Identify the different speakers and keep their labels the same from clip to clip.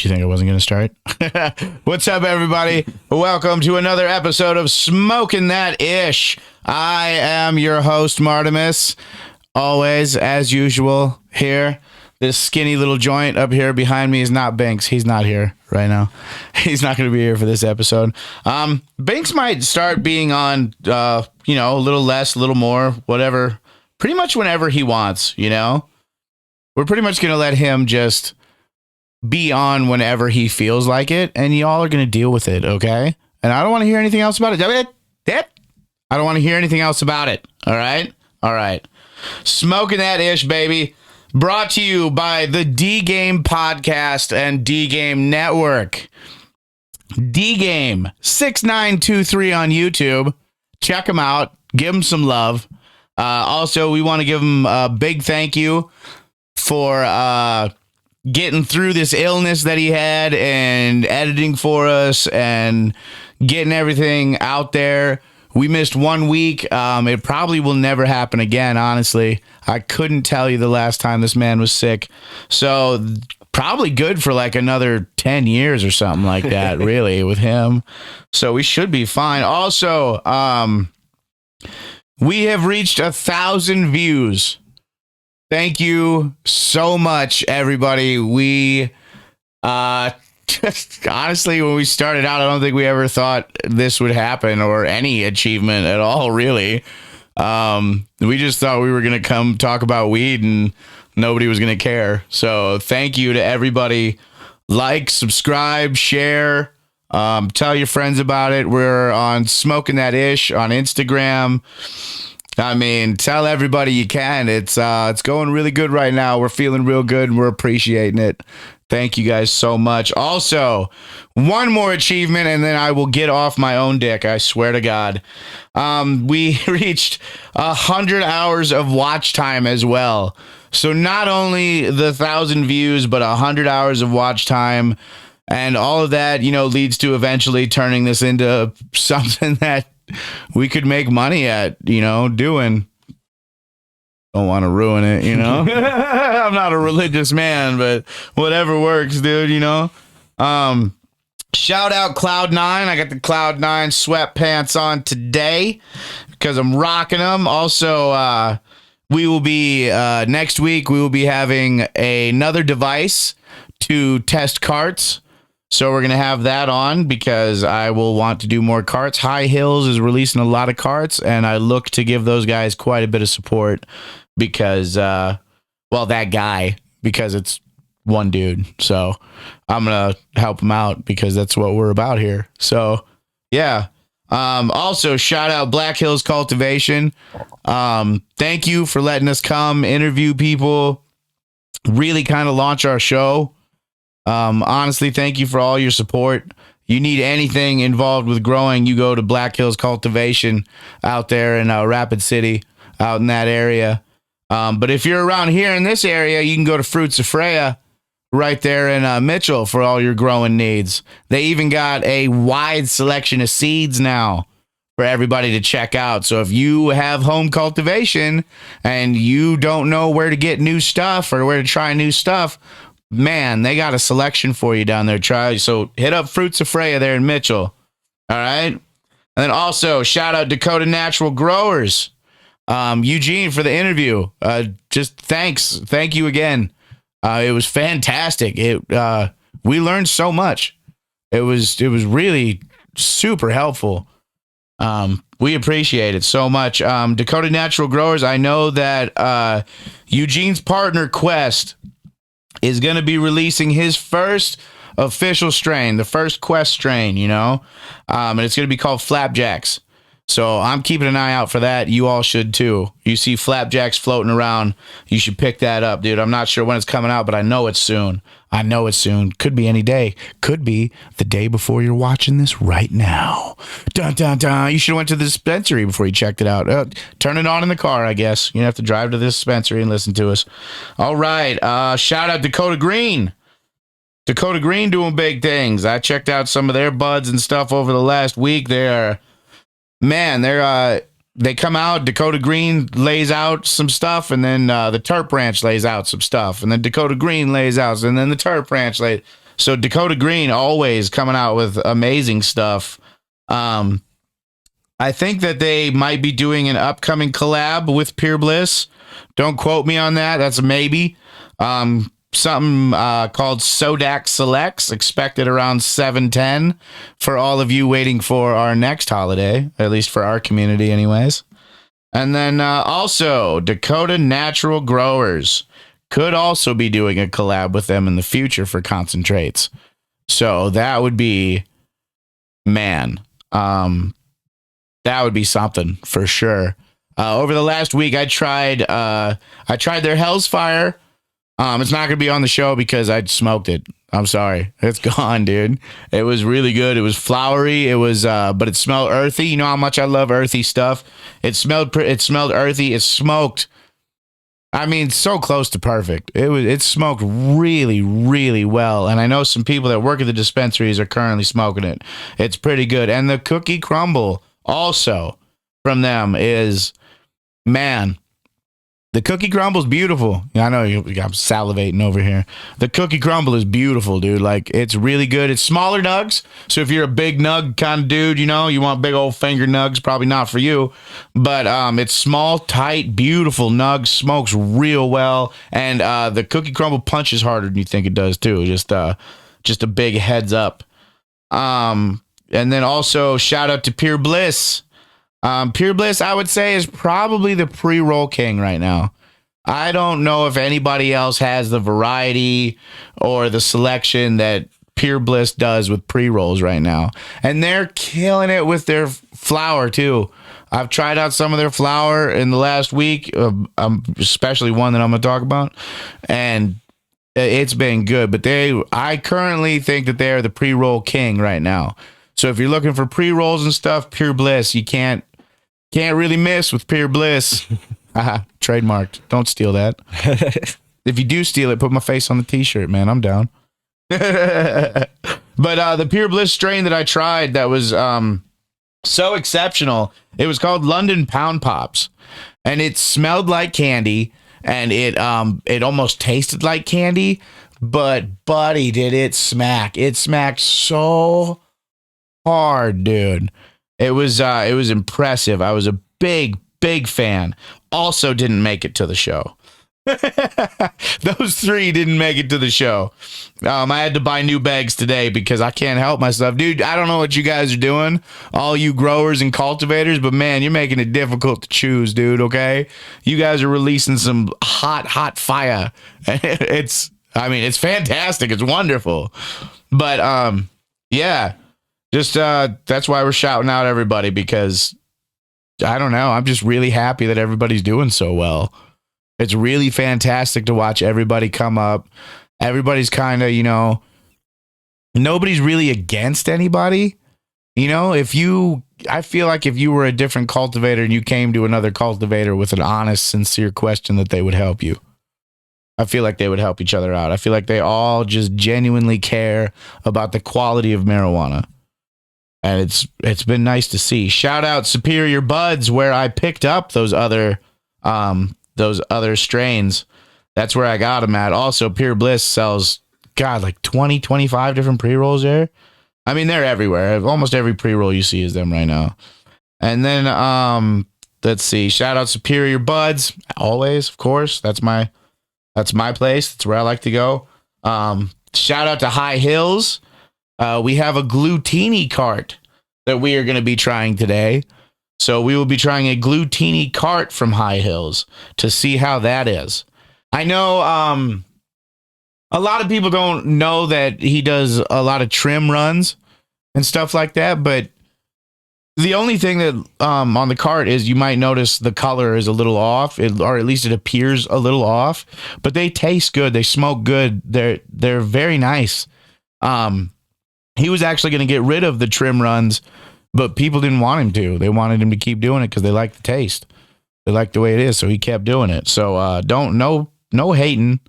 Speaker 1: you think I wasn't going to start? What's up, everybody? Welcome to another episode of Smoking That Ish. I am your host, Martimus. Always, as usual, here. This skinny little joint up here behind me is not Binks. He's not here right now. He's not going to be here for this episode. Binks might start being on, a little less, a little more, whatever. Pretty much whenever he wants, We're pretty much going to let him just be on whenever he feels like it, and y'all are going to deal with it, okay? And I don't want to hear anything else about it. I don't want to hear anything else about it, all right? All right. Smoking That Ish, baby. Brought to you by the D-Game Podcast and D-Game Network. D-Game 6923 on YouTube. Check him out. Give him some love. Also, we want to give him a big thank you for getting through this illness that he had and editing for us and getting everything out there. We missed 1 week. It probably will never happen again, honestly. I couldn't tell you the last time this man was sick. So probably good for like another 10 years or something like that, really, with him. So we should be fine. Also, we have reached 1,000 views. Thank you so much, everybody. We just honestly, when we started out, I don't think we ever thought this would happen or any achievement at all, really. We just thought we were going to come talk about weed and nobody was going to care. So thank you to everybody. Like, subscribe, share, tell your friends about it. We're on Smoking That Ish on Instagram. I mean, tell everybody you can. It's going really good right now. We're feeling real good and we're appreciating it. Thank you guys so much. Also, one more achievement and then I will get off my own dick. I swear to God. We reached 100 hours of watch time as well. So not only the 1,000 views, but 100 hours of watch time. And all of that, leads to eventually turning this into something that we could make money at, doing. Don't want to ruin it, I'm not a religious man, but whatever works, dude, Shout out Cloud9. I got the Cloud9 sweatpants on today because I'm rocking them. Also, we will be, next week, we will be having another device to test carts. So we're going to have that on because I will want to do more carts. High Hills is releasing a lot of carts, and I look to give those guys quite a bit of support because, that guy, because it's one dude. So I'm going to help him out because that's what we're about here. So, yeah. Also, shout out Black Hills Cultivation. Thank you for letting us come interview people, really kind of launch our show. Honestly, thank you for all your support. You need anything involved with growing, you go to Black Hills Cultivation out there in Rapid City, out in that area. But if you're around here in this area, you can go to Fruits of Freya right there in Mitchell for all your growing needs. They even got a wide selection of seeds now for everybody to check out. So if you have home cultivation and you don't know where to get new stuff or where to try new stuff, man, they got a selection for you down there. So hit up Fruits of Freya there in Mitchell. All right. And then also shout out Dakota Natural Growers. Eugene for the interview. Just thanks. Thank you again. It was fantastic. We learned so much. It was really super helpful. We appreciate it so much. Dakota Natural Growers. I know that Eugene's partner Quest is going to be releasing his first official strain, the first Quest strain, and it's going to be called Flapjacks. So I'm keeping an eye out for that. You all should too. You see Flapjacks floating around, you should pick that up, dude. I'm not sure when it's coming out, but I know it's soon. Could be any day. Could be the day before you're watching this right now. Dun, dun, dun. You should have went to the dispensary before you checked it out. Turn it on in the car, I guess. You have to drive to the dispensary and listen to us. All right. Shout out Dakota Green. Dakota Green doing big things. I checked out some of their buds and stuff over the last week. They come out, Dakota Green lays out some stuff, and then the Terp Ranch lays out some stuff, and then Dakota Green lays out, and then the Terp Ranch lays. So Dakota Green always coming out with amazing stuff. I think that they might be doing an upcoming collab with Pure Bliss. Don't quote me on that. That's a maybe. Something called Sodak Selects, expected around 7/10 for all of you waiting for our next holiday, at least for our community anyways. And then also Dakota Natural Growers could also be doing a collab with them in the future for concentrates. So that would be, man, that would be something for sure. Over the last week, I tried their Hell's Fire. It's not going to be on the show because I smoked it. I'm sorry. It's gone, dude. It was really good. It was flowery. It was, but it smelled earthy. You know how much I love earthy stuff. It smelled earthy. It smoked. I mean, so close to perfect. It smoked really, really well. And I know some people that work at the dispensaries are currently smoking it. It's pretty good. And the Cookie Crumble also from them is, man, the Cookie Crumble is beautiful. I know I'm salivating over here. The Cookie Crumble is beautiful, dude. Like, it's really good. It's smaller nugs. So if you're a big nug kind of dude, you know, you want big old finger nugs, probably not for you. But it's small, tight, beautiful nugs. Smokes real well. And the Cookie Crumble punches harder than you think it does, too. Just a big heads up. And then also, shout out to Pure Bliss. Pure Bliss, I would say, is probably the pre-roll king right now. I don't know if anybody else has the variety or the selection that Pure Bliss does with pre-rolls right now. And they're killing it with their flower, too. I've tried out some of their flower in the last week, especially one that I'm going to talk about, and it's been good. But I currently think that they're the pre-roll king right now. So if you're looking for pre-rolls and stuff, Pure Bliss, you can't really miss with Pure Bliss. Trademarked. Don't steal that. If you do steal it, put my face on the t-shirt, man. I'm down. But the Pure Bliss strain that I tried that was so exceptional, it was called London Pound Pops. And it smelled like candy, and it almost tasted like candy, but buddy, did it smack. It smacked so hard, dude. It was impressive. I was a big fan. Also didn't make it to the show. Those three didn't make it to the show. I had to buy new bags today because I can't help myself. Dude, I don't know what you guys are doing, all you growers and cultivators, but man, you're making it difficult to choose, dude, okay? You guys are releasing some hot fire. It's fantastic. It's wonderful. But yeah. Just that's why we're shouting out everybody, because I don't know. I'm just really happy that everybody's doing so well. It's really fantastic to watch everybody come up. Everybody's kind of, you know, nobody's really against anybody. You know, I feel like if you were a different cultivator and you came to another cultivator with an honest, sincere question, that they would help you. I feel like they would help each other out. I feel like they all just genuinely care about the quality of marijuana. And it's been nice to see. Shout out Superior Buds, where I picked up those other strains. That's where I got them at. Also, Pure Bliss sells, like 20, 25 different pre-rolls there. I mean, they're everywhere. Almost every pre-roll you see is them right now. And then let's see. Shout out Superior Buds, always, of course. That's my place. That's where I like to go. Shout out to High Hills. We have a Glutini cart that we are going to be trying today. So we will be trying a Glutini cart from High Hills to see how that is. I know a lot of people don't know that he does a lot of trim runs and stuff like that, but the only thing that on the cart is you might notice the color is a little off, or at least it appears a little off, but they taste good. They smoke good. They're very nice. He was actually going to get rid of the trim runs, but people didn't want him to. They wanted him to keep doing it because they like the taste. They like the way it is, so he kept doing it. So no hating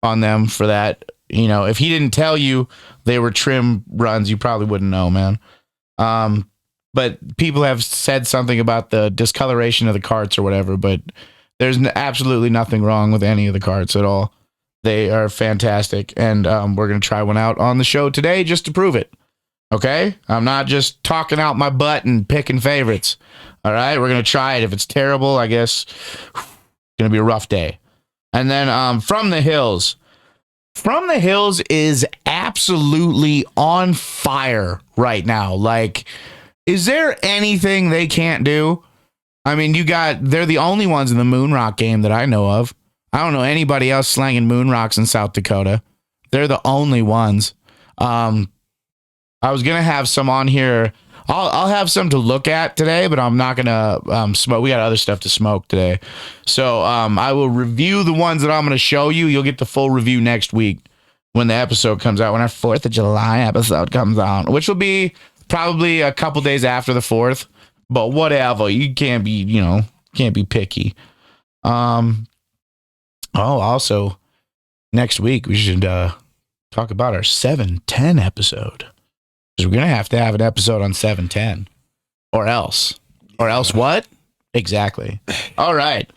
Speaker 1: on them for that. You know, if he didn't tell you they were trim runs, you probably wouldn't know, man. But people have said something about the discoloration of the carts or whatever, but there's absolutely nothing wrong with any of the carts at all. They are fantastic, and we're going to try one out on the show today just to prove it. Okay? I'm not just talking out my butt and picking favorites. All right? We're going to try it. If it's terrible, I guess it's going to be a rough day. And then From the Hills. From the Hills is absolutely on fire right now. Like, is there anything they can't do? I mean, they're the only ones in the Moonrock game that I know of. I don't know anybody else slanging Moonrocks in South Dakota. They're the only ones. I was going to have some on here. I'll have some to look at today, but I'm not going to smoke. We got other stuff to smoke today. So I will review the ones that I'm going to show you. You'll get the full review next week when the episode comes out, when our 4th of July episode comes out, which will be probably a couple days after the 4th. But whatever. You can't be picky. Also, next week we should talk about our 710 episode. Because we're going to have an episode on 710. Or else. Or else what? Exactly. All right.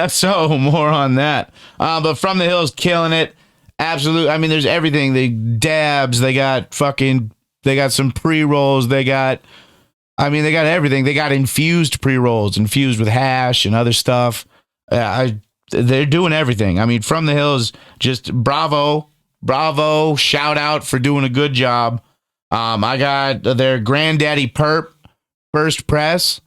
Speaker 1: So, more on that. But From the Hills, killing it. Absolute. I mean, there's everything. The dabs. They got some pre-rolls. They got everything. They got infused pre-rolls, infused with hash and other stuff. They're doing everything. I mean, From the Hills, just bravo, shout out for doing a good job. I got their Granddaddy Perp first press.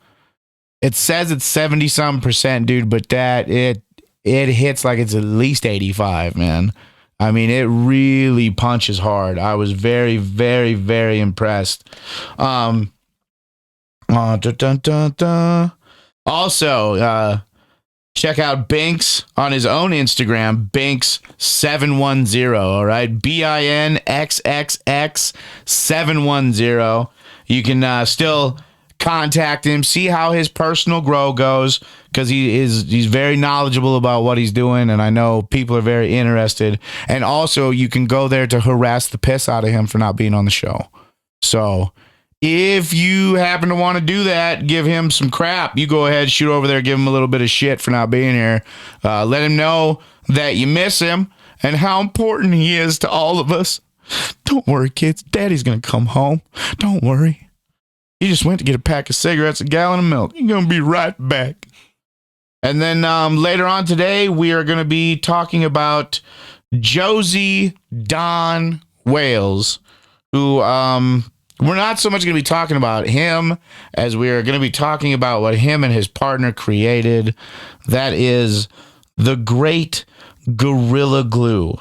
Speaker 1: It says it's 70-some%, dude, but it hits like it's at least 85, man. I mean, it really punches hard. I was very, very, very impressed. Also, check out Binks on his own Instagram, Binks710, all right? BINXXX710. You can still contact him, see how his personal grow goes, because he's very knowledgeable about what he's doing, and I know people are very interested. And also, you can go there to harass the piss out of him for not being on the show. So if you happen to want to do that, give him some crap. You go ahead, shoot over there, give him a little bit of shit for not being here. Let him know that you miss him and how important he is to all of us. Don't worry, kids. Daddy's going to come home. Don't worry. He just went to get a pack of cigarettes, a gallon of milk. He's going to be right back. And then later on today, we are going to be talking about Josie Don Wales, who... we're not so much going to be talking about him as we are going to be talking about what him and his partner created. That is the great Gorilla Glue,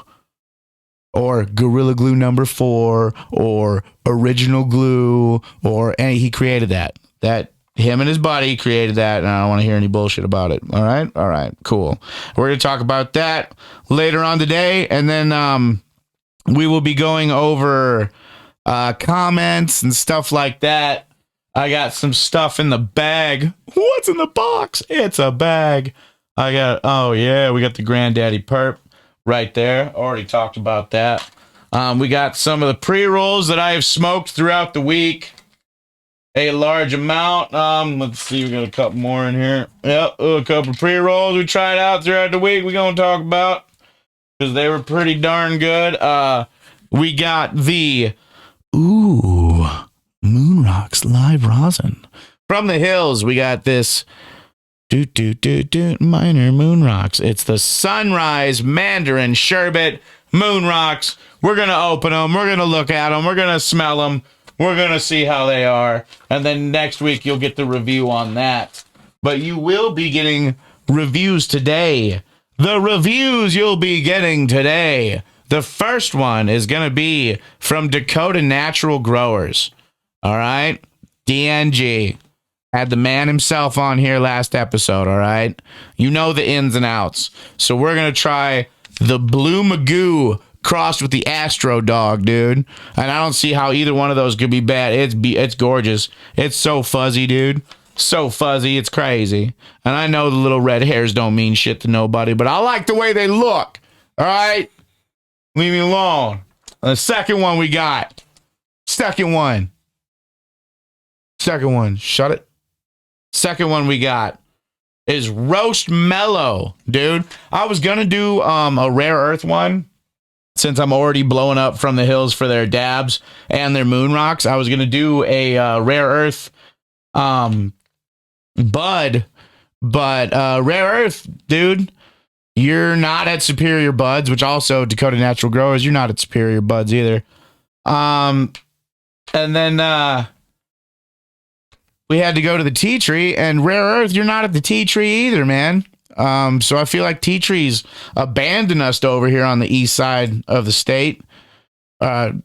Speaker 1: or Gorilla Glue number 4, or Original Glue, or any. He created that. Him and his buddy created that, and I don't want to hear any bullshit about it. All right, cool. We're going to talk about that later on today, and then we will be going over comments and stuff like that. I got some stuff in the bag. What's in the box? It's a bag. We got the Granddaddy Perp right there. Already talked about that. We got some of the pre-rolls that I have smoked throughout the week. A large amount. Let's see, we got a couple more in here. Yep, a couple of pre-rolls we tried out throughout the week we're going to talk about, because they were pretty darn good. We got the Moonrocks live rosin. From the Hills, we got this minor Moonrocks. It's the Sunrise Mandarin Sherbet Moonrocks. We're going to open them. We're going to look at them. We're going to smell them. We're going to see how they are. And then next week, you'll get the review on that. But you will be getting reviews today. The reviews you'll be getting today. The first one is going to be from Dakota Natural Growers. All right? DNG. Had the man himself on here last episode, all right? You know the ins and outs. So we're going to try the Blue Magoo crossed with the Astro Dog, dude. And I don't see how either one of those could be bad. It's gorgeous. It's so fuzzy, dude. So fuzzy, it's crazy. And I know the little red hairs don't mean shit to nobody, but I like the way they look, all right? Leave me alone. And the second one we got. Second one. Shut it. Second one we got is Roast Mellow, dude. I was gonna do a Rare Earth one since I'm already blowing up from the hills for their dabs and their moon rocks. I was gonna do a Rare Earth bud, but Rare Earth, dude, you're not at Superior Buds, which also Dakota Natural Growers, you're not at Superior Buds either. And then we had to go to the Tea Tree, and Rare Earth, you're not at the Tea Tree either, man. So I feel like Tea Tree's abandoned us over here on the east side of the state. Not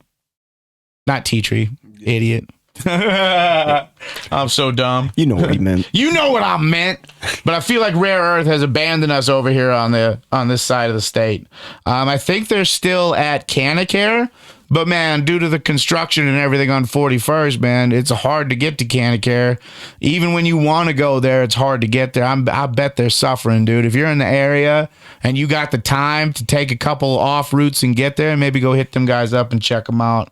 Speaker 1: Tea Tree, idiot. I'm so dumb.
Speaker 2: You know what he meant.
Speaker 1: You know what I meant. But I feel like Rare Earth has abandoned us over here on this side of the state. I think they're still at Canacare, but man, due to the construction and everything on 41st, man, it's hard to get to Canacare. Even when you want to go there, it's hard to get there. I bet they're suffering, dude. If you're in the area and you got the time to take a couple off routes and get there, maybe go hit them guys up and check them out.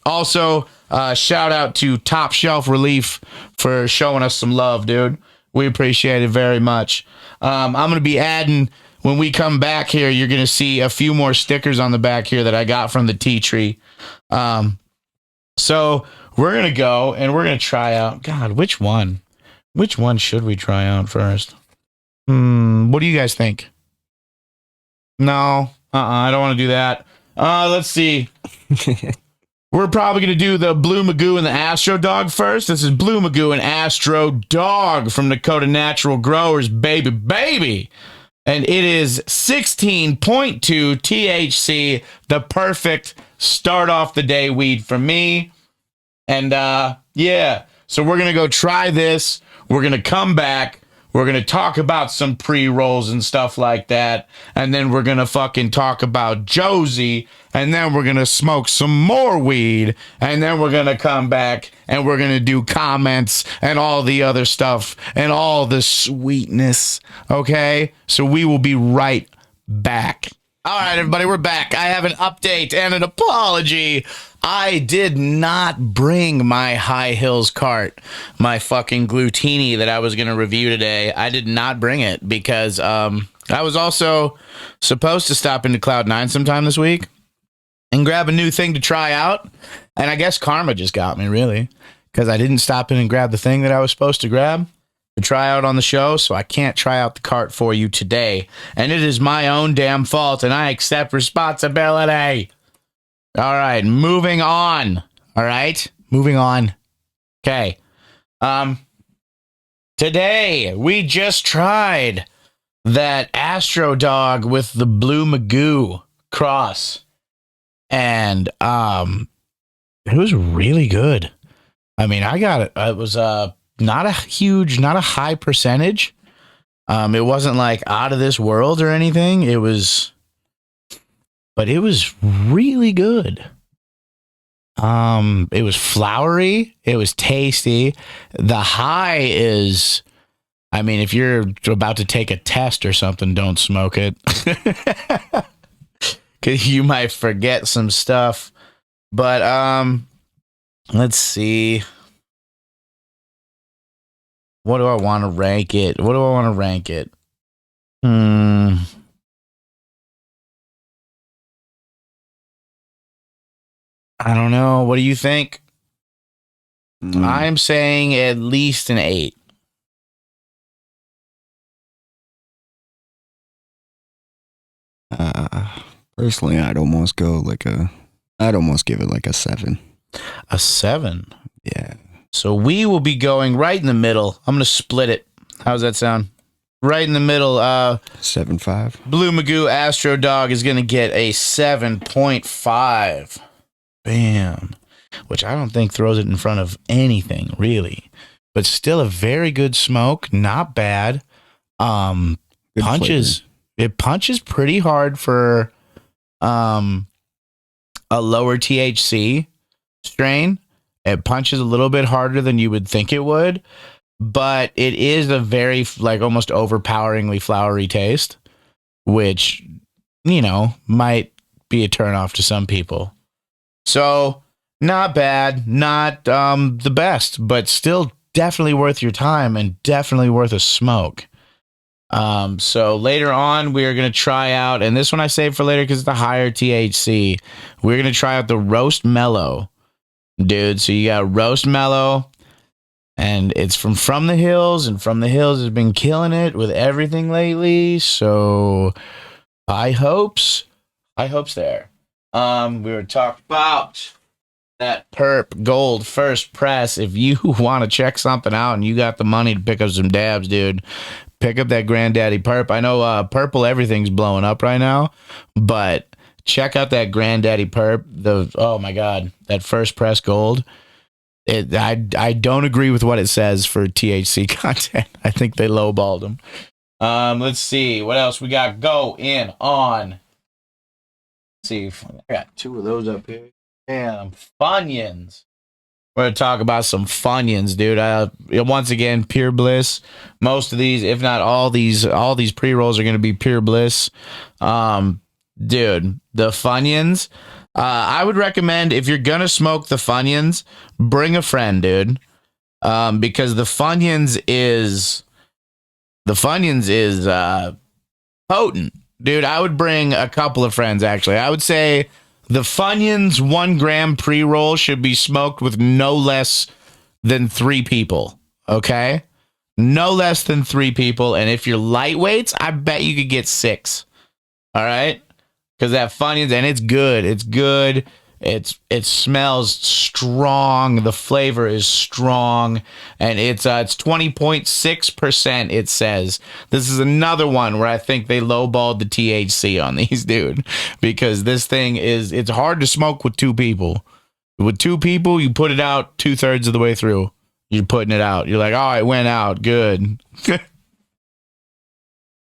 Speaker 1: Also, shout out to Top Shelf Relief for showing us some love, dude. We appreciate it very much. I'm going to be adding, when we come back here, you're going to see a few more stickers on the back here that I got from the Tea Tree. So we're going to go and we're going to try out. God, which one? Which one should we try out first? What do you guys think? No, I don't want to do that. Let's see. We're probably going to do the Blue Magoo and the Astro Dog first. This is Blue Magoo and Astro Dog from Dakota Natural Growers, baby. And it is 16.2 THC, the perfect start off the day weed for me. And yeah, so we're going to go try this. We're going to come back. We're going to talk about some pre-rolls and stuff like that. And then we're going to fucking talk about Josie. And then we're going to smoke some more weed. And then we're going to come back and we're going to do comments and all the other stuff and all the sweetness. Okay? So we will be right back. All right, everybody, we're back. I have an update and an apology. I did not bring my High Hills cart, my fucking Glutini that I was going to review today. I did not bring it because I was also supposed to stop into Cloud9 sometime this week and grab a new thing to try out. And I guess karma just got me, really, because I didn't stop in and grab the thing that I was supposed to grab to try out on the show, so I can't try out the cart for you today. And it is my own damn fault, and I accept responsibility. All right, moving on. All right, moving on. Okay. Today, we just tried that Astro Dog with the Blue Magoo cross. And it was really good. I mean, I got it. It was not a high percentage. It wasn't like out of this world or anything. It was really good. It was flowery. It was tasty. The high is, I mean, if you're about to take a test or something, don't smoke it. Cause you might forget some stuff. But let's see. What do I want to rank it? I don't know. What do you think? I'm saying at least an 8.
Speaker 2: Personally, I'd almost give it like a 7.
Speaker 1: A 7?
Speaker 2: Yeah.
Speaker 1: So we will be going right in the middle. I'm going to split it. How's that sound? Right in the middle.
Speaker 2: 7.5.
Speaker 1: Blue Magoo Astro Dog is going to get a 7.5. Bam. Which I don't think throws it in front of anything, really. But still a very good smoke. Not bad. Punches. Flavor. It punches pretty hard for a lower THC strain. It punches a little bit harder than you would think it would, but it is a very, like, almost overpoweringly flowery taste, which, you know, might be a turnoff to some people. So not bad, not the best, but still definitely worth your time and definitely worth a smoke. So later on, we are going to try out, and this one I saved for later because it's the higher THC. We're going to try out the Roast Mellow, dude. So you got Roast Mellow, and it's from the Hills, and From the Hills has been killing it with everything lately. So high hopes there. We were talking about that Perp Gold First Press. If you want to check something out and you got the money to pick up some dabs, dude, pick up that Granddaddy Perp. I know Purple everything's blowing up right now, but check out that Granddaddy Perp. Oh my God, that First Press Gold. I don't agree with what it says for THC content. I think they lowballed them. Let's see what else we got going on. Let's see, I got two of those up here. Damn, Funyuns. We're going to talk about some Funyuns, dude. Once again, Pure Bliss. Most of these, if not all these pre-rolls are going to be Pure Bliss. Dude, the Funyuns. I would recommend, if you're going to smoke the Funyuns, bring a friend, dude. Because the Funyuns is potent. Dude, I would bring a couple of friends, actually. I would say the Funyuns 1 gram pre-roll should be smoked with no less than 3 people, okay? No less than 3 people, and if you're lightweights, I bet you could get 6, all right? Because that Funyuns, and it's good. It's good. It smells strong. The flavor is strong, and it's 20.6%. It says this is another one where I think they lowballed the THC on these, dude, because this thing it's hard to smoke with 2 people. With 2 people, you put it out 2/3 of the way through. You're putting it out. You're like, oh, it went out good.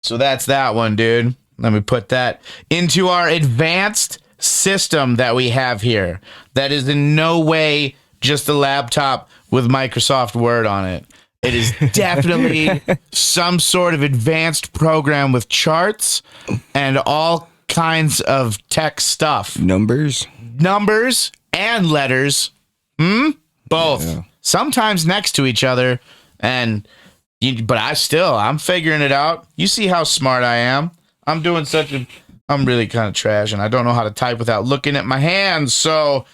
Speaker 1: So that's that one, dude. Let me put that into our advanced system that we have here. That is in no way just a laptop with Microsoft Word on it. It is definitely some sort of advanced program with charts and all kinds of tech stuff.
Speaker 2: Numbers
Speaker 1: and letters. Both. Yeah. Sometimes next to each other. But I'm figuring it out. You see how smart I am. I'm really kind of trash, and I don't know how to type without looking at my hands. So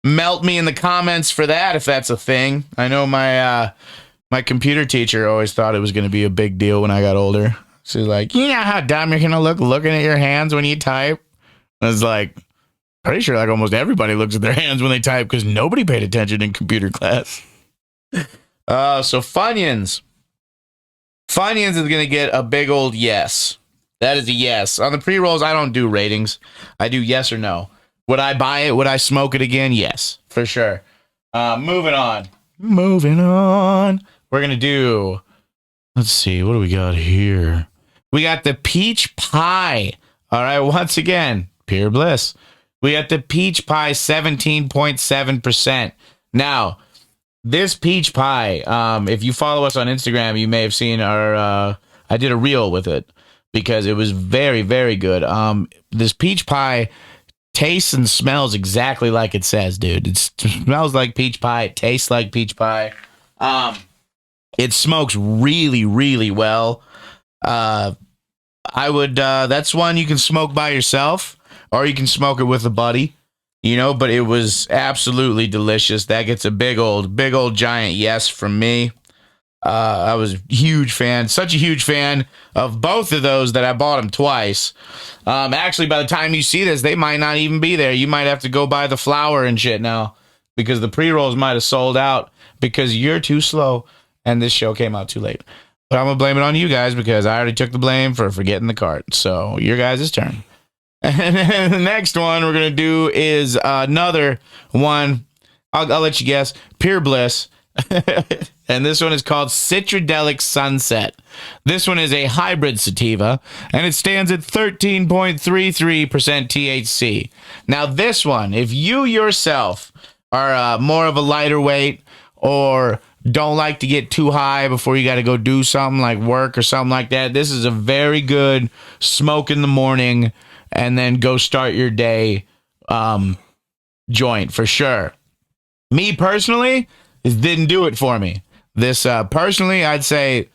Speaker 1: melt me in the comments for that if that's a thing. I know my computer teacher always thought it was going to be a big deal when I got older. She's like, you know how dumb you're going to look looking at your hands when you type? I was like, pretty sure like almost everybody looks at their hands when they type because nobody paid attention in computer class. So Funyuns. Funyuns is going to get a big old yes. That is a yes. On the pre-rolls, I don't do ratings. I do yes or no. Would I buy it? Would I smoke it again? Yes, for sure. Moving on. We're going to do, let's see, what do we got here? We got the Peach Pie. All right, once again, Pure Bliss. We got the Peach Pie 17.7%. Now, this Peach Pie, if you follow us on Instagram, you may have seen I did a reel with it. Because it was very, very good. This Peach Pie tastes and smells exactly like it says, dude. It smells like peach pie. It tastes like peach pie. It smokes really, really well. I would. That's one you can smoke by yourself, or you can smoke it with a buddy. But it was absolutely delicious. That gets a big old giant yes from me. I was a huge fan, such a huge fan of both of those that I bought them twice. Actually, by the time you see this, they might not even be there. You might have to go buy the flour and shit now because the pre-rolls might have sold out because you're too slow and this show came out too late. But I'm going to blame it on you guys because I already took the blame for forgetting the cart. So your guys' turn. And then the next one we're going to do is another one. I'll let you guess. Pure Bliss. And this one is called Citradelic Sunset. This one is a hybrid sativa, and it stands at 13.33% THC. Now, this one, if you yourself are more of a lighter weight or don't like to get too high before you got to go do something like work or something like that, this is a very good smoke in the morning and then go start your day joint for sure. Me personally, it didn't do it for me. This personally, I'd say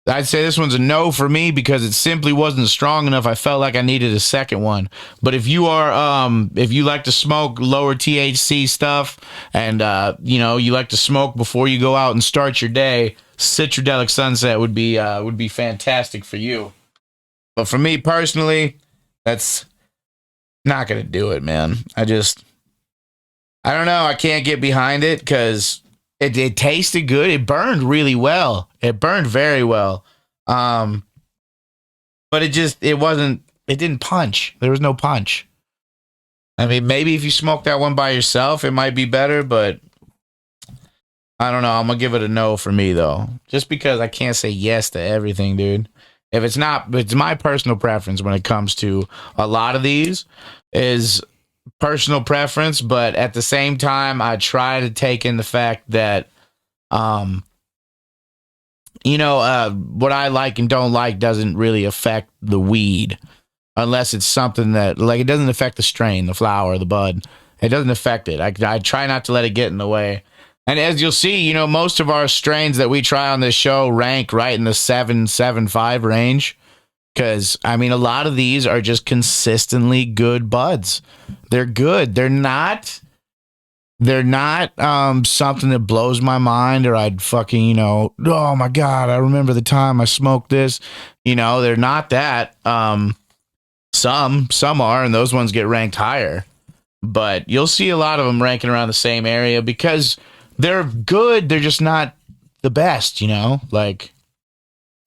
Speaker 1: this one's a no for me because it simply wasn't strong enough. I felt like I needed a second one. But if you like to smoke lower THC stuff and you like to smoke before you go out and start your day, Citradelic Sunset would be fantastic for you. But for me personally, that's not gonna do it, man. I don't know. I can't get behind it because it tasted good. It burned really well. It burned very well. But it didn't punch. There was no punch. I mean, maybe if you smoke that one by yourself, it might be better, but I don't know. I'm going to give it a no for me, though. Just because I can't say yes to everything, dude. If it's not, it's my personal preference when it comes to a lot of these is personal preference, but at the same time, I try to take in the fact that, what I like and don't like doesn't really affect the weed unless it's something that, like, it doesn't affect the strain, the flower, the bud. It doesn't affect it. I try not to let it get in the way. And as you'll see, most of our strains that we try on this show rank right in the 7.75 range. Because, I mean, a lot of these are just consistently good buds. They're good. They're not something that blows my mind or I'd fucking, oh my God, I remember the time I smoked this. They're not that. Some are, and those ones get ranked higher. But you'll see a lot of them ranking around the same area because they're good. They're just not the best, like,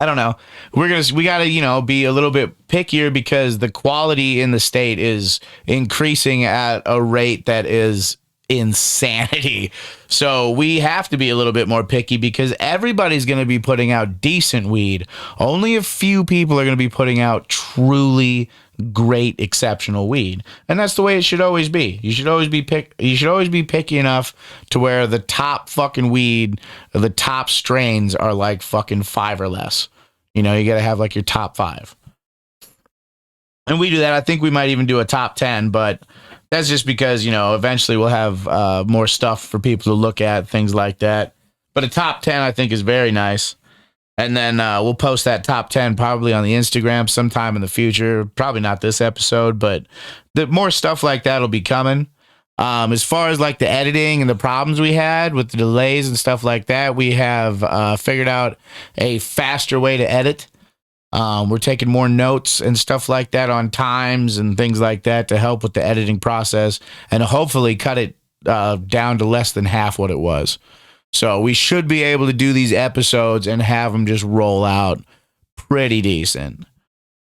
Speaker 1: I don't know. We got to, be a little bit pickier because the quality in the state is increasing at a rate that is insanity. So we have to be a little bit more picky because everybody's going to be putting out decent weed. Only a few people are going to be putting out truly great, exceptional weed. And that's the way it should always be. You should always be picky enough to where the top fucking weed, the top strains are like fucking 5 or less. You got to have like your top 5. And we do that. I think we might even do a top 10, but that's just because, eventually we'll have more stuff for people to look at, things like that. But a top 10 I think is very nice. And then we'll post that top 10 probably on the Instagram sometime in the future. Probably not this episode, but the more stuff like that will be coming. As far as like the editing and the problems we had with the delays and stuff like that, we have figured out a faster way to edit. We're taking more notes and stuff like that on times and things like that to help with the editing process and hopefully cut it down to less than half what it was. So we should be able to do these episodes and have them just roll out pretty decent.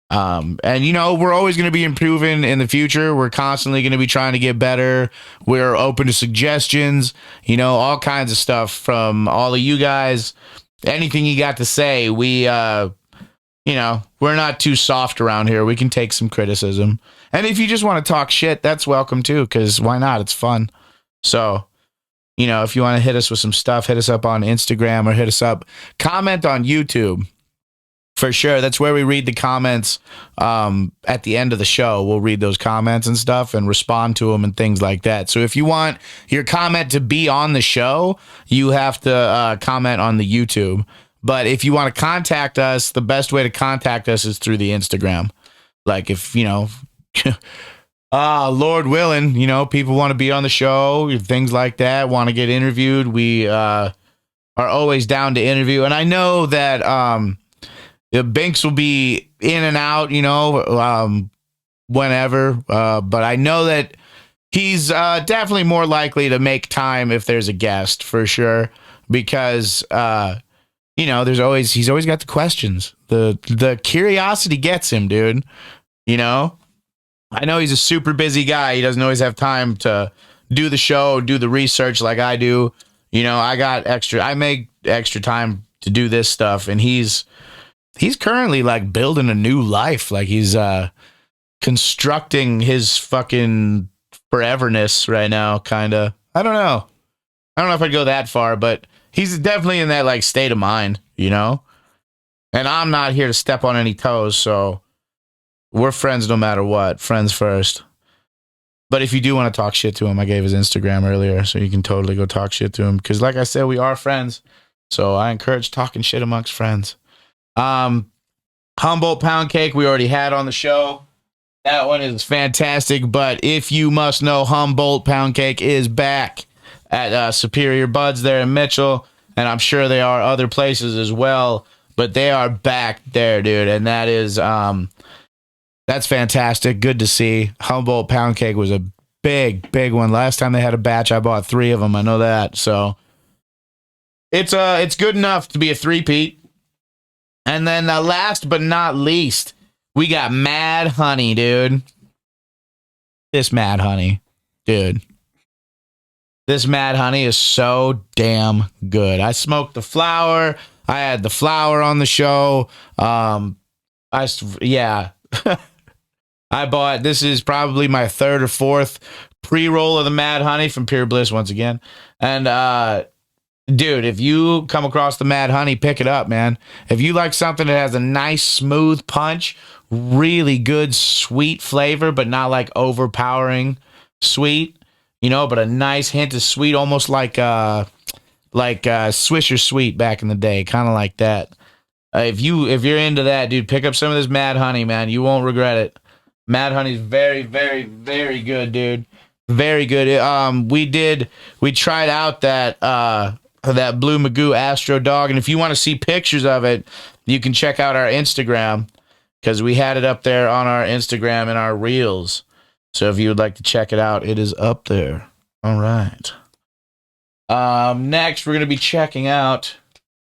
Speaker 1: And, we're always going to be improving in the future. We're constantly going to be trying to get better. We're open to suggestions, all kinds of stuff from all of you guys. Anything you got to say, we're not too soft around here. We can take some criticism. And if you just want to talk shit, that's welcome too, because why not? It's fun. So, if you want to hit us with some stuff, hit us up on Instagram or hit us up. Comment on YouTube. For sure. That's where we read the comments at the end of the show. We'll read those comments and stuff and respond to them and things like that. So if you want your comment to be on the show, you have to comment on the YouTube. But if you want to contact us, the best way to contact us is through the Instagram. Like if, Lord willing, people want to be on the show, things like that, want to get interviewed. We are always down to interview. And I know that Binks will be in and out, whenever. But I know that he's definitely more likely to make time if there's a guest, for sure. Because, he's always got the questions. The curiosity gets him, dude. I know he's a super busy guy. He doesn't always have time to do the show, do the research like I do. I make extra time to do this stuff, and he's currently like building a new life. Like he's constructing his fucking foreverness right now, kind of. I don't know if I'd go that far, but he's definitely in that like state of mind, and I'm not here to step on any toes, so we're friends no matter what. Friends first. But if you do want to talk shit to him, I gave his Instagram earlier, so you can totally go talk shit to him. Because like I said, we are friends. So I encourage talking shit amongst friends. Humboldt Pound Cake we already had on the show. That one is fantastic. But if you must know, Humboldt Pound Cake is back at Superior Buds there in Mitchell. And I'm sure they are other places as well. But they are back there, dude. And that is, that's fantastic. Good to see. Humboldt Pound Cake was a big one. Last time they had a batch, I bought 3 of them. I know that. So it's good enough to be a three-peat. And then last but not least, we got Mad Honey, dude. This Mad Honey, dude. This Mad Honey is so damn good. I smoked the flower. I had the flower on the show. Yeah. I bought, this is probably my 3rd or 4th pre-roll of the Mad Honey from Pure Bliss once again. And, dude, if you come across the Mad Honey, pick it up, man. If you like something that has a nice, smooth punch, really good, sweet flavor, but not like overpowering sweet, you know, but a nice hint of sweet, almost like Swisher Sweet back in the day, kind of like that. If you're into that, dude, pick up some of this Mad Honey, man. You won't regret it. Mad Honey's very, very, very good, dude. Very good. We tried out that Blue Magoo Astro Dog, and if you want to see pictures of it, you can check out our Instagram, because we had it up there on our Instagram and our reels. So if you would like to check it out, it is up there. All right. Next, we're going to be checking out,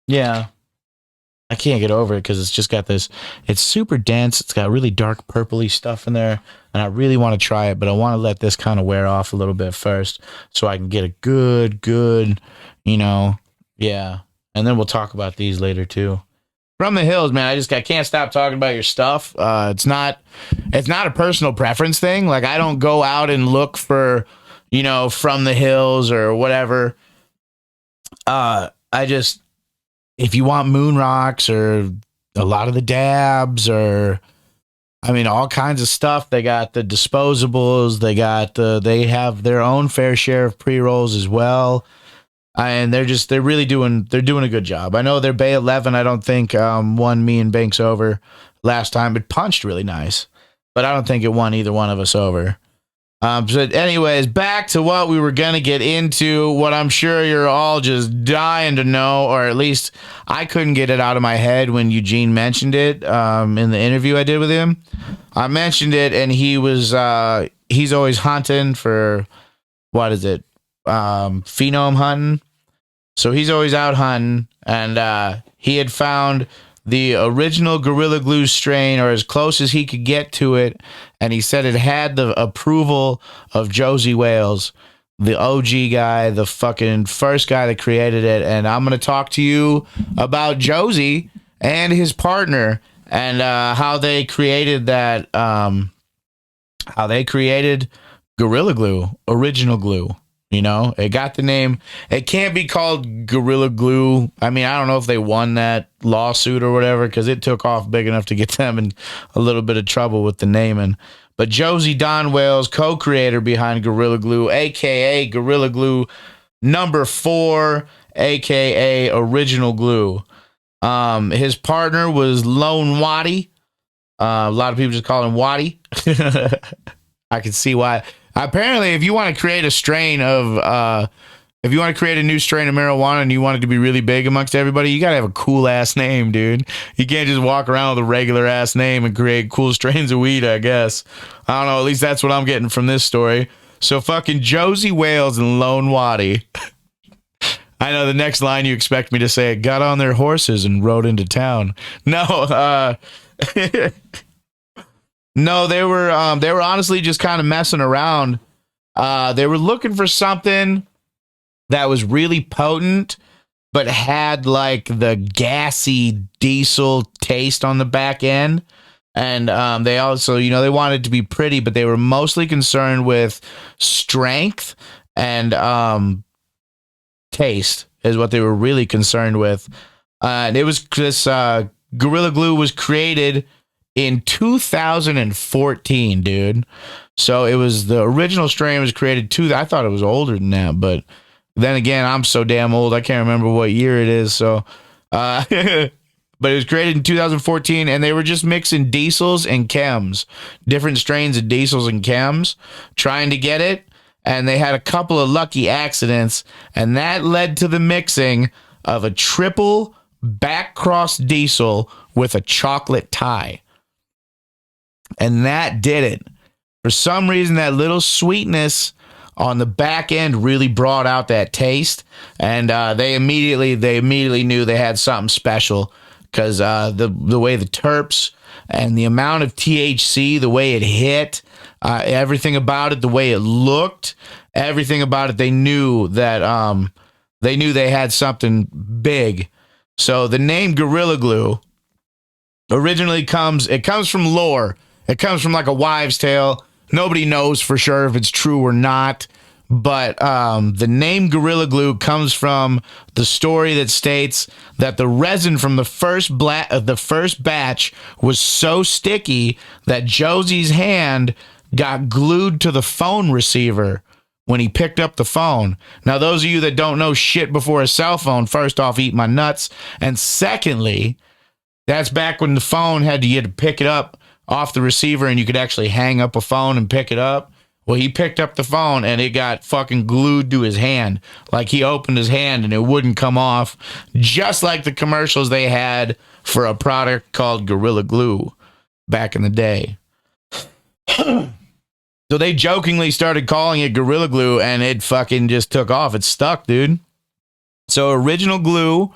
Speaker 1: I can't get over it because it's just got this, it's super dense. It's got really dark purpley stuff in there, and I really want to try it, but I want to let this kind of wear off a little bit first so I can get a good, you know, yeah. And then we'll talk about these later too. From the Hills, man, I can't stop talking about your stuff. It's not a personal preference thing. Like, I don't go out and look for, you know, From the Hills or whatever. If you want Moon Rocks or a lot of the dabs or, I mean, all kinds of stuff. They got the disposables. They have their own fair share of pre-rolls as well. And they're really doing a good job. I know their Bay 11, I don't think won me and Banks over last time. It punched really nice, but I don't think it won either one of us over. But anyways, back to what we were going to get into, what I'm sure you're all just dying to know, or at least I couldn't get it out of my head when Eugene mentioned it in the interview I did with him. I mentioned it, and he's always hunting for, what is it, phenome hunting. So he's always out hunting, and he had found the original Gorilla Glue strain, or as close as he could get to it, and he said it had the approval of Josie Wales, the OG guy, the fucking first guy that created it. And I'm going to talk to you about Josie and his partner and how they created that, how they created Gorilla Glue, original glue. You know, it got the name. It can't be called Gorilla Glue. I mean, I don't know if they won that lawsuit or whatever, because it took off big enough to get them in a little bit of trouble with the naming. But Josie Don Wales, co-creator behind Gorilla Glue, a.k.a. Gorilla Glue number 4, a.k.a. Original Glue. His partner was Lone Waddy. A lot of people just call him Waddy. I can see why. Apparently, if you want to create a strain of, if you want to create a new strain of marijuana and you want it to be really big amongst everybody, you got to have a cool ass name, dude. You can't just walk around with a regular ass name and create cool strains of weed, I guess. I don't know. At least that's what I'm getting from this story. So fucking Josie Wales and Lone Waddy. I know the next line you expect me to say, got on their horses and rode into town. No, no, they were honestly just kind of messing around. They were looking for something that was really potent, but had like the gassy diesel taste on the back end. And they also, you know, they wanted to be pretty, but they were mostly concerned with strength and taste is what they were really concerned with. And it was this Gorilla Glue was created in 2014, dude. So it was the original strain was created I thought it was older than that, but Then again, I'm so damn old, I can't remember what year it is. So, but it was created in 2014, and they were just mixing diesels and chems, different strains of diesels and chems, trying to get it. And they had a couple of lucky accidents, and that led to the mixing of a triple back cross diesel with a chocolate tie. And that did it. For some reason, that little sweetness on the back end really brought out that taste, and they immediately knew they had something special, because the way the terps and the amount of THC, the way it hit, everything about it, the way it looked, everything about it, they knew that they had something big. So the name Gorilla Glue originally comes from lore. It comes from like a wives' tale. Nobody knows for sure if it's true or not, but the name Gorilla Glue comes from the story that states that the resin from the first batch was so sticky that Josie's hand got glued to the phone receiver when he picked up the phone. Now, those of you that don't know shit before a cell phone, first off, eat my nuts, and secondly, that's back when the phone you had to pick it up off the receiver, and you could actually hang up a phone and pick it up. Well, he picked up the phone, and it got fucking glued to his hand. Like, he opened his hand, and it wouldn't come off. Just like the commercials they had for a product called Gorilla Glue back in the day. So they jokingly started calling it Gorilla Glue, and it fucking just took off. It stuck, dude. So original glue,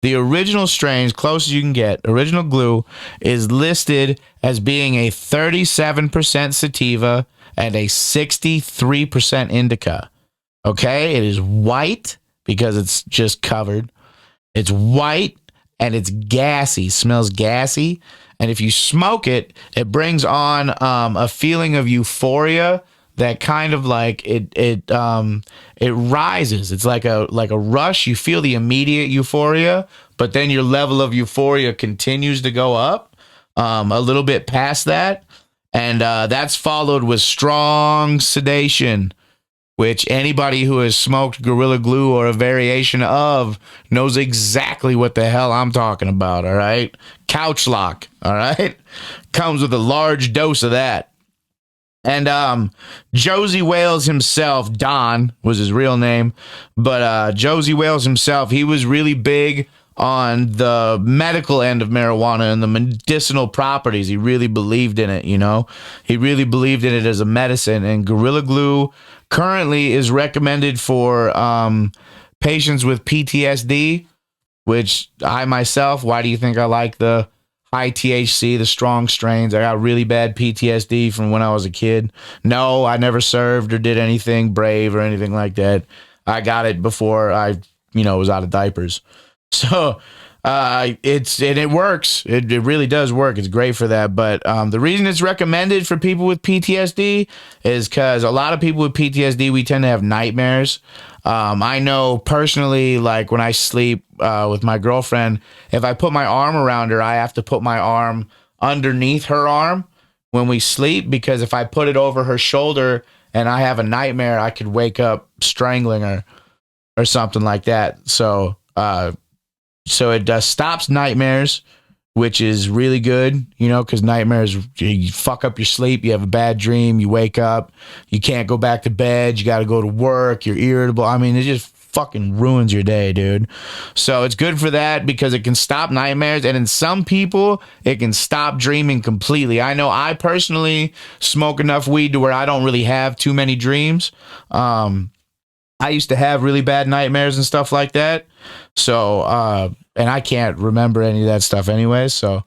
Speaker 1: the original strains, close as you can get, original glue is listed as being a 37% sativa and a 63% indica. Okay? It is white because it's just covered. It's white and it's gassy, smells gassy. And if you smoke it, it brings on a feeling of euphoria that kind of like it rises. It's like a rush. You feel the immediate euphoria, but then your level of euphoria continues to go up a little bit past that. And that's followed with strong sedation, which anybody who has smoked Gorilla Glue or a variation of knows exactly what the hell I'm talking about, all right? Couch lock, all right? Comes with a large dose of that. And Josie Wales himself, Don was his real name, but Josie Wales himself, he was really big on the medical end of marijuana and the medicinal properties. He really believed in it, you know? He really believed in it as a medicine. And Gorilla Glue currently is recommended for patients with PTSD, which I myself, why do you think I like the high THC, the strong strains? I got really bad PTSD from when I was a kid. No, I never served or did anything brave or anything like that. I got it before I, was out of diapers. So it works. It really does work. It's great for that. But the reason it's recommended for people with PTSD is because a lot of people with PTSD, we tend to have nightmares. I know personally, like when I sleep with my girlfriend, if I put my arm around her, I have to put my arm underneath her arm when we sleep, because if I put it over her shoulder and I have a nightmare, I could wake up strangling her or something like that. So it stops nightmares, which is really good, because nightmares, you fuck up your sleep, you have a bad dream, you wake up, you can't go back to bed, you got to go to work, you're irritable. I mean, it just fucking ruins your day, dude. So it's good for that because it can stop nightmares, and in some people, it can stop dreaming completely. I know I personally smoke enough weed to where I don't really have too many dreams. I used to have really bad nightmares and stuff like that. So, and I can't remember any of that stuff anyway. So,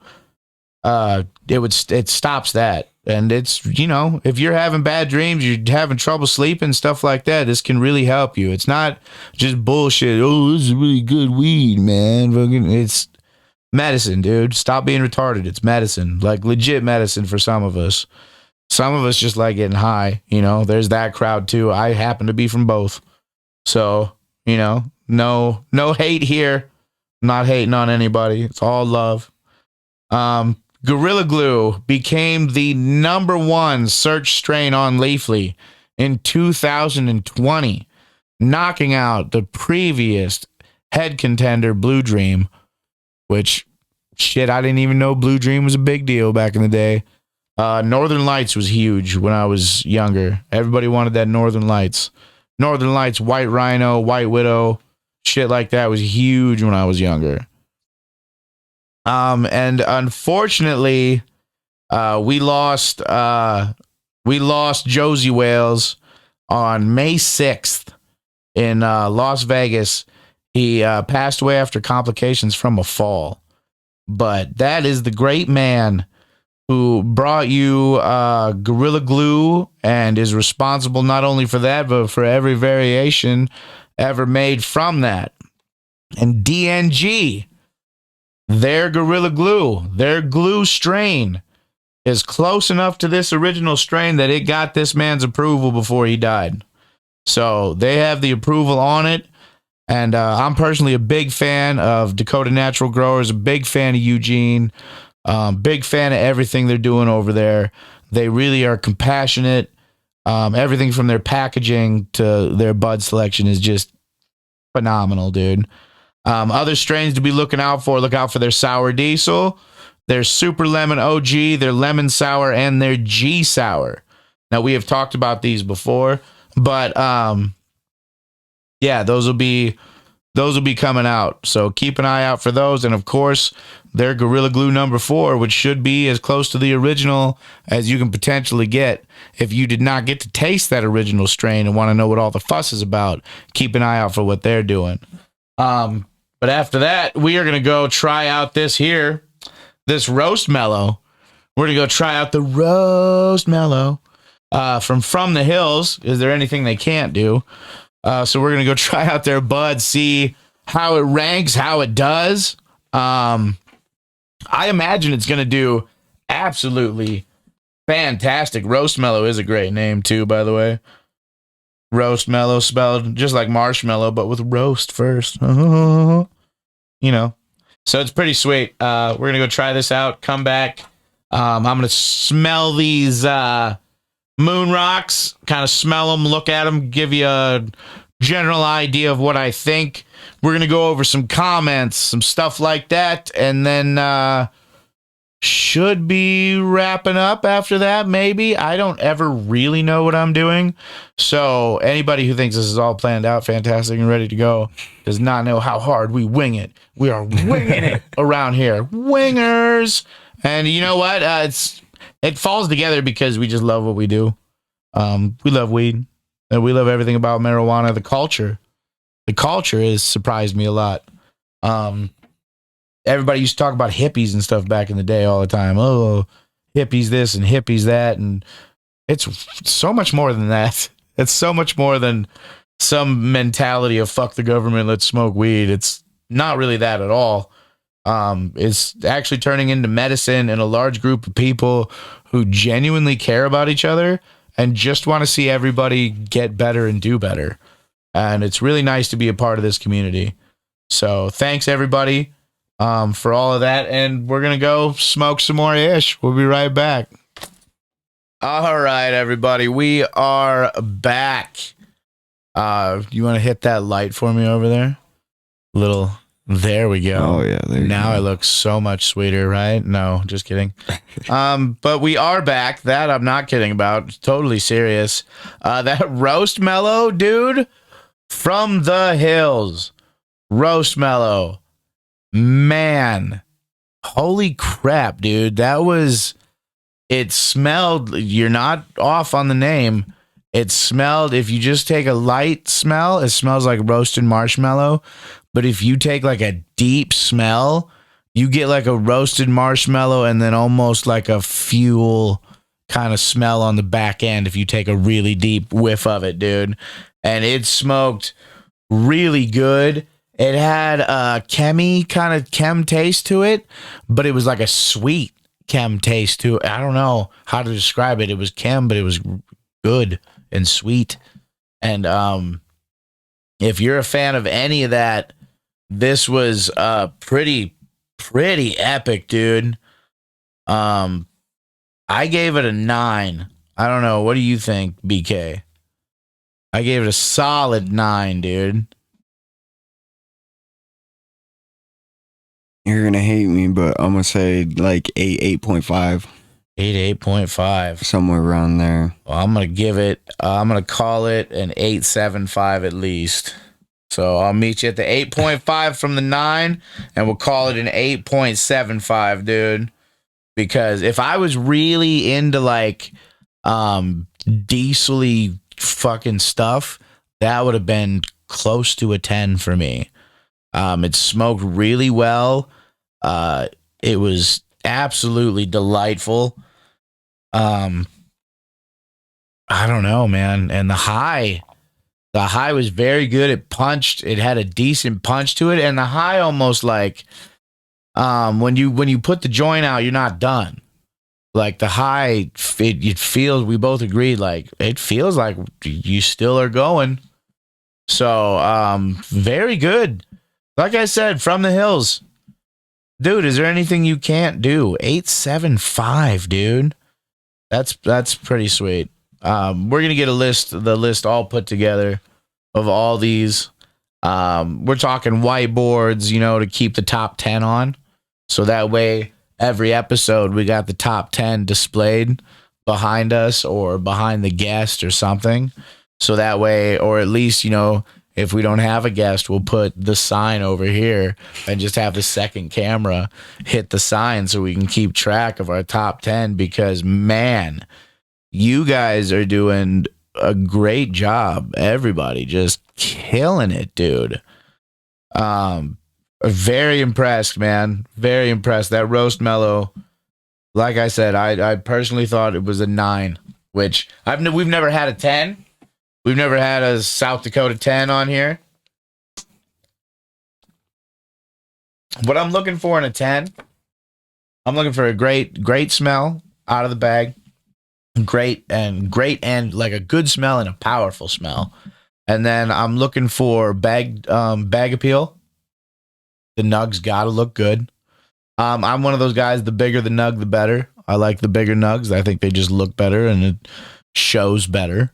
Speaker 1: it stops that. And it's, if you're having bad dreams, you're having trouble sleeping, stuff like that, this can really help you. It's not just bullshit. Oh, this is really good weed, man. It's medicine, dude. Stop being retarded. It's medicine, like legit medicine for some of us. Some of us just like getting high, there's that crowd too. I happen to be from both. So, no hate here. I'm not hating on anybody. It's all love. Gorilla Glue became the #1 search strain on Leafly in 2020. knocking out the previous head contender, Blue Dream, which, shit, I didn't even know Blue Dream was a big deal back in the day. Northern Lights was huge when I was younger. Everybody wanted that Northern Lights. Northern Lights, White Rhino, White Widow, shit like that was huge when I was younger. And unfortunately, we lost Josie Wales on May 6th in Las Vegas. He passed away after complications from a fall. But that is the great man who brought you Gorilla Glue and is responsible not only for that, but for every variation ever made from that. And DNG, their Gorilla Glue, their glue strain is close enough to this original strain that it got this man's approval before he died. So they have the approval on it. And I'm personally a big fan of Dakota Natural Growers, a big fan of Eugene, big fan of everything they're doing over there. They really are compassionate. Everything from their packaging to their bud selection is just phenomenal, dude. Other strains to be looking out for, look out for their Sour Diesel, their Super Lemon OG, their Lemon Sour, and their G Sour. Now, we have talked about these before, but yeah, those will be coming out. So keep an eye out for those. And of course, their Gorilla Glue number 4, which should be as close to the original as you can potentially get. If you did not get to taste that original strain and want to know what all the fuss is about, keep an eye out for what they're doing. But after that, we are going to go try out this Roast Mellow. We're going to go try out the Roast Mellow from the Hills. Is there anything they can't do? So we're going to go try out their bud, see how it ranks, how it does. I imagine it's going to do absolutely fantastic. Roast Mellow is a great name too, by the way. Roast Mellow, spelled just like marshmallow, but with roast first. You know. So it's pretty sweet. We're going to go try this out, come back. I'm going to smell these moon rocks, kind of smell them, look at them, give you a general idea of what I think. We're going to go over some comments, some stuff like that, and then should be wrapping up after that, maybe. I don't ever really know what I'm doing. So anybody who thinks this is all planned out, fantastic, and ready to go, does not know how hard we wing it. We are winging it around here. Wingers! And you know what? It falls together because we just love what we do. We love weed, and we love everything about marijuana. The culture has surprised me a lot. Everybody used to talk about hippies and stuff back in the day all the time. Oh, hippies this and hippies that, and it's so much more than that. It's so much more than some mentality of fuck the government, let's smoke weed. It's not really that at all. It's actually turning into medicine in a large group of people who genuinely care about each other and just want to see everybody get better and do better. And it's really nice to be a part of this community. So thanks everybody for all of that. And we're going to go smoke some more ish. We'll be right back. All right, everybody. We are back. You want to hit that light for me over there? There we go.
Speaker 2: Oh, yeah.
Speaker 1: Now I look so much sweeter, right? No, just kidding. But we are back. That I'm not kidding about. Totally serious. That Roast Mellow, dude, from the Hills. Roast Mellow. Man. Holy crap, dude. It smelled, you're not off on the name. It smelled, if you just take a light smell, it smells like roasted marshmallow. But if you take like a deep smell, you get like a roasted marshmallow and then almost like a fuel kind of smell on the back end if you take a really deep whiff of it, dude. And it smoked really good. It had a chem taste to it, but it was like a sweet chem taste to it. I don't know how to describe it. It was chem, but it was good and sweet. And if you're a fan of any of that, this was pretty epic, dude. I gave it a 9. I don't know. What do you think, BK? I gave it a solid 9, dude.
Speaker 2: You're gonna hate me, but I'm gonna say like 8.5,
Speaker 1: 8.5.
Speaker 2: somewhere around there.
Speaker 1: Well, I'm gonna call it an 8.75 at least. So I'll meet you at the 8.5 from the 9, and we'll call it an 8.75, dude. Because if I was really into like diesel-y fucking stuff, that would have been close to a 10 for me. It smoked really well. It was absolutely delightful. I don't know, man. And the high was very good. It punched. It had a decent punch to it, and the high almost like when you put the joint out, you're not done. Like the high, it feels. We both agreed. Like it feels like you still are going. So very good. Like I said, from the hills, dude. Is there anything you can't do? 8.75, dude. That's pretty sweet. We're gonna get the list all put together of all these. We're talking whiteboards, to keep the top 10 on. So that way, every episode we got the top 10 displayed behind us or behind the guest or something. So that way, or at least, if we don't have a guest, we'll put the sign over here and just have the second camera hit the sign so we can keep track of our top 10 because, man, you guys are doing a great job. Everybody just killing it, dude. Very impressed, man. Very impressed. That roast mellow, like I said, I personally thought it was a 9, which we've never had a 10. We've never had a South Dakota 10 on here. What I'm looking for in a 10, I'm looking for a great smell out of the bag. Great and like a good smell and a powerful smell. And then I'm looking for bag appeal. The nugs gotta look good. I'm one of those guys, the bigger the nug, the better. I like the bigger nugs. I think they just look better and it shows better.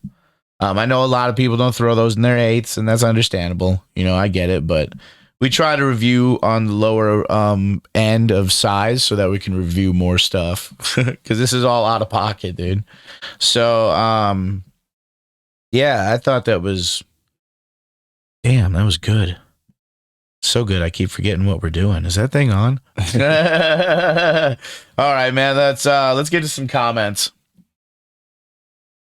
Speaker 1: I know a lot of people don't throw those in their 8s, and that's understandable. I get it, but we try to review on the lower end of size so that we can review more stuff because this is all out of pocket, dude. So, yeah, I thought that was, damn, that was good. So good. I keep forgetting what we're doing. Is that thing on? All right, man. Let's get to some comments.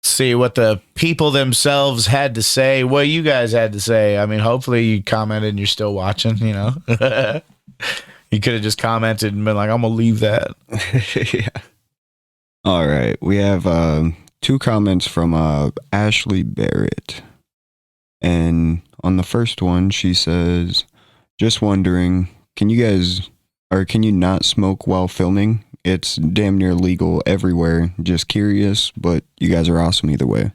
Speaker 1: See what the people themselves had to say. What you guys had to say. I mean, hopefully you commented and you're still watching, You could have just commented and been like, I'm going to leave that.
Speaker 2: Yeah. All right. We have 2 comments from Ashley Barrett. And on the first one, she says, just wondering, can you not smoke while filming? It's damn near legal everywhere. Just curious, but you guys are awesome either way.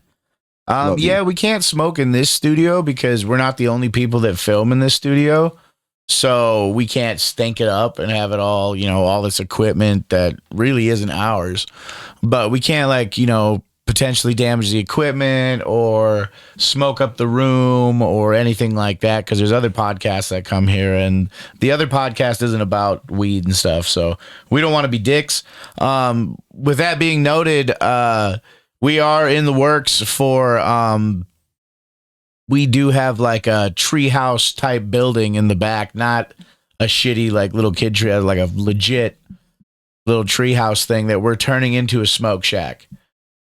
Speaker 1: Yeah, we can't smoke in this studio because we're not the only people that film in this studio. So we can't stink it up and have it all, all this equipment that really isn't ours. But we can't potentially damage the equipment or smoke up the room or anything like that because there's other podcasts that come here and the other podcast isn't about weed and stuff, so we don't want to be dicks. With that being noted, we are in the works for we do have like a treehouse type building in the back, not a shitty little kid tree, like a legit little treehouse thing that we're turning into a smoke shack.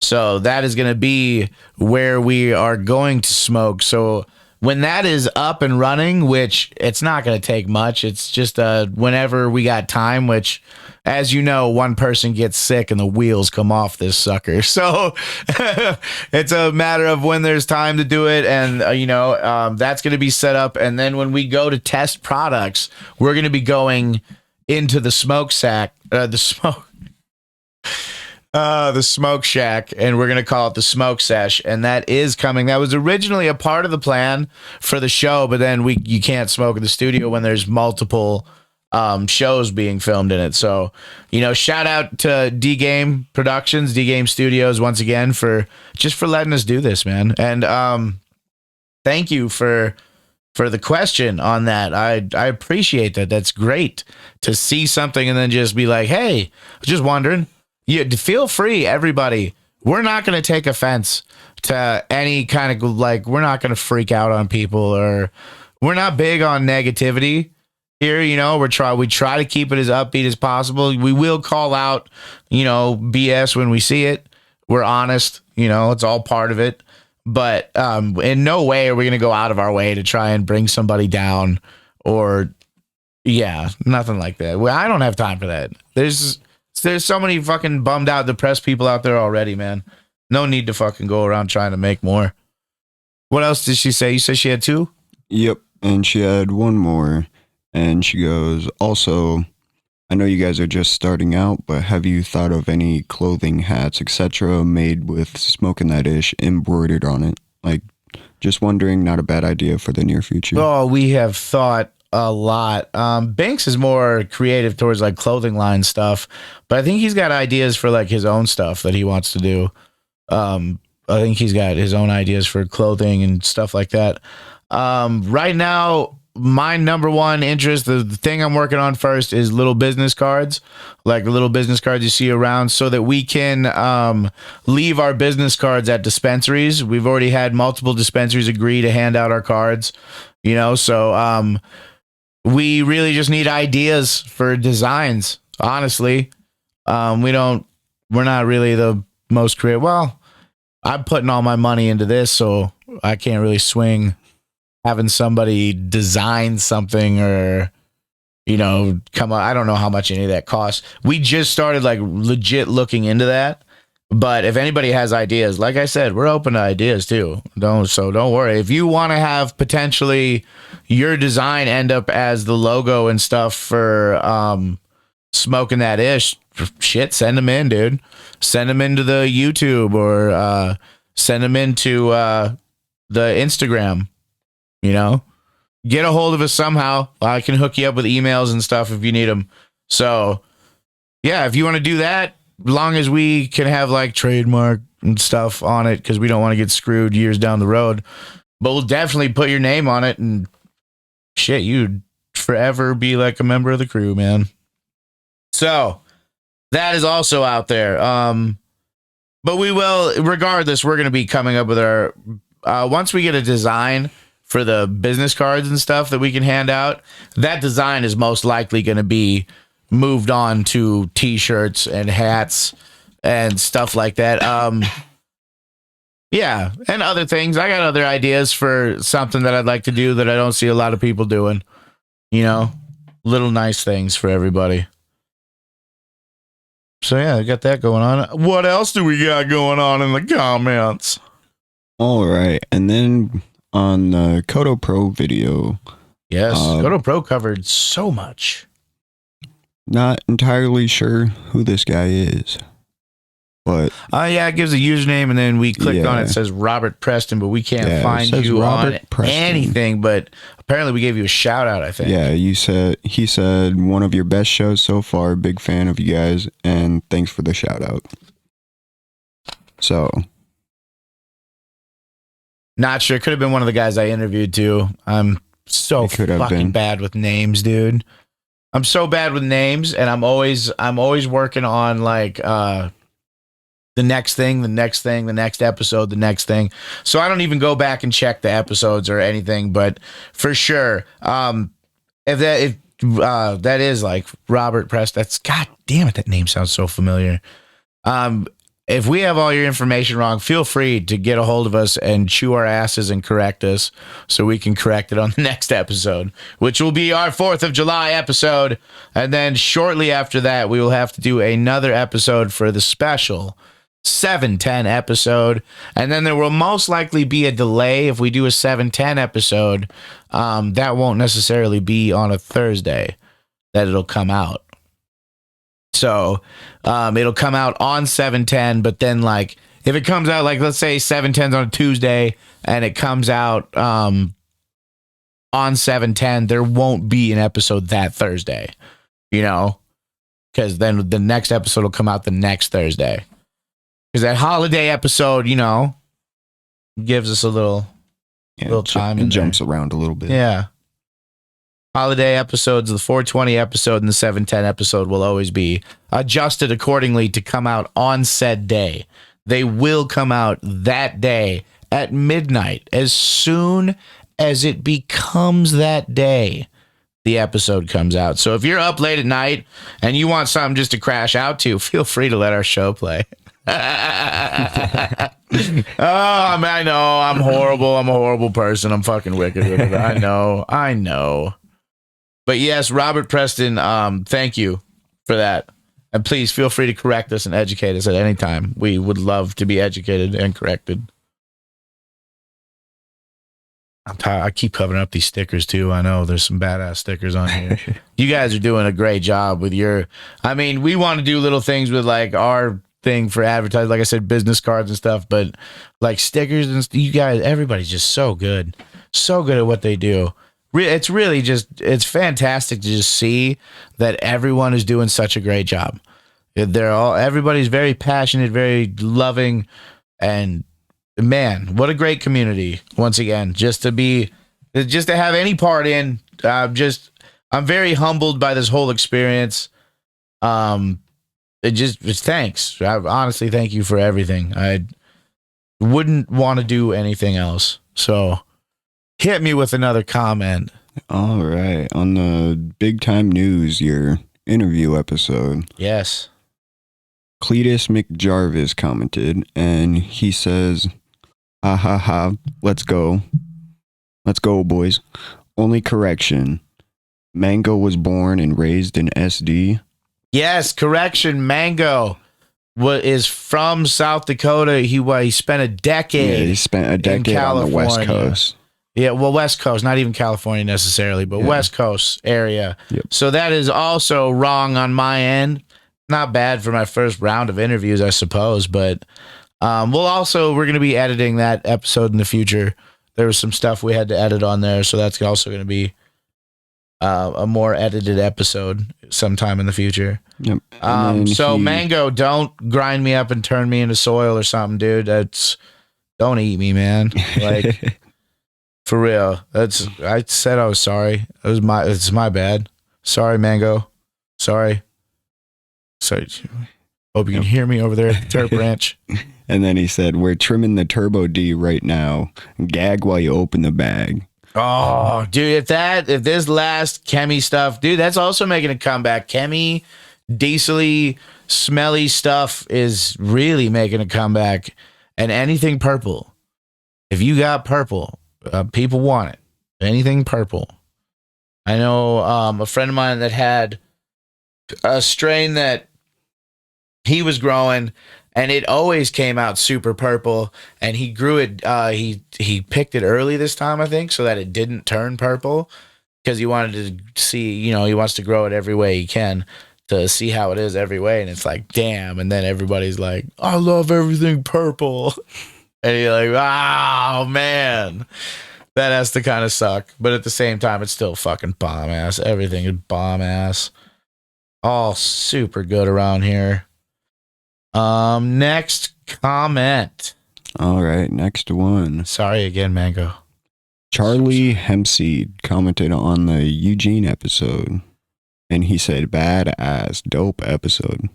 Speaker 1: So that is going to be where we are going to smoke. So when that is up and running, which it's not going to take much, it's just whenever we got time, which, as you know, one person gets sick and the wheels come off this sucker. So it's a matter of when there's time to do it. And, that's going to be set up. And then when we go to test products, we're going to be going into the smoke shack, the smoke shack, and we're gonna call it the smoke sesh, and that is coming. That was originally a part of the plan for the show, but then you can't smoke in the studio when there's multiple shows being filmed in it. So, shout out to D Game Productions, D Game Studios once again for letting us do this, man. And thank you for the question on that. I appreciate that. That's great to see something and then just be like, hey, just wondering. You feel free, everybody. We're not going to take offense to any kind of like, we're not going to freak out on people, or we're not big on negativity here. You know, we try to keep it as upbeat as possible. We will call out, you know, BS when we see it. We're honest, you know, it's all part of it. But in no way are we going to go out of our way to try and bring somebody down, or nothing like that. Well, I don't have time for that. There's so many fucking bummed out, depressed people out there already, man. No need to fucking go around trying to make more. What else did she say? You said she had 2?
Speaker 2: Yep. And she had one more. And she goes, also, I know you guys are just starting out, but have you thought of any clothing, hats, etc. made with Smoking That Ish embroidered on it? Like, just wondering, not a bad idea for the near future.
Speaker 1: Oh, we have thought a lot. Banks is more creative towards like clothing line stuff, but I think he's got ideas for like his own stuff that he wants to do. I think he's got his own ideas for clothing and stuff like that. Right now, my number one interest, the thing I'm working on first, is little business cards, like the little business cards you see around, so that we can leave our business cards at dispensaries. We've already had multiple dispensaries agree to hand out our cards, you know, so we really just need ideas for designs, honestly. We're not really the most creative. Well, I'm putting all my money into this, so I can't really swing having somebody design something, or, you know, come on. I don't know how much any of that costs. We just started like legit looking into that. But if anybody has ideas, like I said, we're open to ideas too. Don't worry. If you want to have potentially your design end up as the logo and stuff for Smoking That Ish, shit, send them in, dude. Send them into the YouTube, or send them into the Instagram. You know, get a hold of us somehow. I can hook you up with emails and stuff if you need them. So, yeah, if you want to do that, as long as we can have like trademark and stuff on it, because we don't want to get screwed years down the road. But we'll definitely put your name on it, and shit, you'd forever be like a member of the crew, man. So that is also out there. But we will, regardless, we're going to be coming up with our, once we get a design for the business cards and stuff that we can hand out, that design is most likely going to be moved on to t-shirts and hats and stuff like that. Yeah, and other things. I got other ideas for something that I'd like to do that I don't see a lot of people doing. You know, little nice things for everybody. So yeah, I got that going on. What else do we got going on in the comments?
Speaker 2: All right, and then on the Kodo Pro video.
Speaker 1: Yes, Kodo Pro covered so much.
Speaker 2: Not entirely sure who this guy is, but
Speaker 1: yeah, it gives a username, and then we clicked on it. It says Robert Preston, but we can't find you on anything. But apparently, we gave you a shout out, I think.
Speaker 2: Yeah, he said one of your best shows so far. Big fan of you guys, and thanks for the shout out. So.
Speaker 1: Not sure. Could have been one of the guys I interviewed too. I'm so fucking bad with names, dude. I'm so bad with names, and I'm always working on like the next thing, the next episode, the next thing. So I don't even go back and check the episodes or anything. But for sure, if that is like Robert Press, that's, god damn it, that name sounds so familiar. If we have all your information wrong, feel free to get a hold of us and chew our asses and correct us so we can correct it on the next episode, which will be our 4th of July episode. And then shortly after that, we will have to do another episode for the special 710 episode. And then there will most likely be a delay if we do a 710 episode. That won't necessarily be on a Thursday that it'll come out. So it'll come out on 710, but then like if it comes out, like let's say 710's on a Tuesday and it comes out on 710, there won't be an episode that Thursday, you know, because then the next episode will come out the next Thursday. Because that holiday episode, you know, gives us a little
Speaker 2: Yeah,
Speaker 1: little time
Speaker 2: it
Speaker 1: in
Speaker 2: jumps
Speaker 1: there.
Speaker 2: around a little bit.
Speaker 1: Yeah. Holiday episodes, the 420 episode and the 710 episode will always be adjusted accordingly to come out on said day. They will come out that day at midnight. As soon as it becomes that day, the episode comes out. So if you're up late at night and you want something just to crash out to, feel free to let our show play. Oh, I know. I'm horrible. I'm a horrible person. I'm fucking wicked with it. I know. But yes, Robert Preston, thank you for that. And please feel free to correct us and educate us at any time. We would love to be educated and corrected. I'm tired. I keep covering up these stickers too. I know there's some badass stickers on here. You guys are doing a great job with your, I mean, we want to do little things with like our thing for advertising, like I said, business cards and stuff, but like stickers and you guys, everybody's just so good at what they do. It's really just, it's fantastic to just see that everyone is doing such a great job. Everybody's very passionate, very loving, and man, what a great community. Once again, just to have any part in, I'm very humbled by this whole experience. It's thanks. Honestly, thank you for everything. I wouldn't want to do anything else. So hit me with another comment.
Speaker 2: All right. On the Big Time News, your interview episode.
Speaker 1: Yes.
Speaker 2: Cletus McJarvis commented, and he says, ha ha ha, let's go. Let's go, boys. Only correction. Mango was born and raised in SD.
Speaker 1: Yes, correction. Mango is from South Dakota. He spent a decade.
Speaker 2: Yeah, he spent a decade on the West Coast.
Speaker 1: Yeah, well, West Coast, not even California necessarily, but West Coast area.
Speaker 2: Yep.
Speaker 1: So that is also wrong on my end. Not bad for my first round of interviews, I suppose, but we're going to be editing that episode in the future. There was some stuff we had to edit on there, so that's also going to be a more edited episode sometime in the future.
Speaker 2: Yep.
Speaker 1: So Mango, don't grind me up and turn me into soil or something, dude. Don't eat me, man. Like for real. I said I was sorry. It's my bad. Sorry, Mango. Sorry. Hope you can hear me over there at the Turp Ranch.
Speaker 2: And then he said, we're trimming the Turbo D right now. Gag while you open the bag.
Speaker 1: Oh, dude, if this last Chemi stuff, dude, that's also making a comeback. Chemi, diesely, smelly stuff is really making a comeback. And anything purple. If you got purple, people want it. Anything purple. I know a friend of mine that had a strain that he was growing, and it always came out super purple, and he grew it. He picked it early this time, I think, so that it didn't turn purple, because he wanted to see, he wants to grow it every way he can to see how it is every way. And it's like, damn. And then everybody's like, I love everything purple. And you're like, oh man, that has to kind of suck. But at the same time, it's still fucking bomb ass. Everything is bomb ass. All super good around here. Next comment.
Speaker 2: All right, next one.
Speaker 1: Sorry again, Mango.
Speaker 2: Charlie Hempseed commented on the Eugene episode, and he said, badass, dope episode.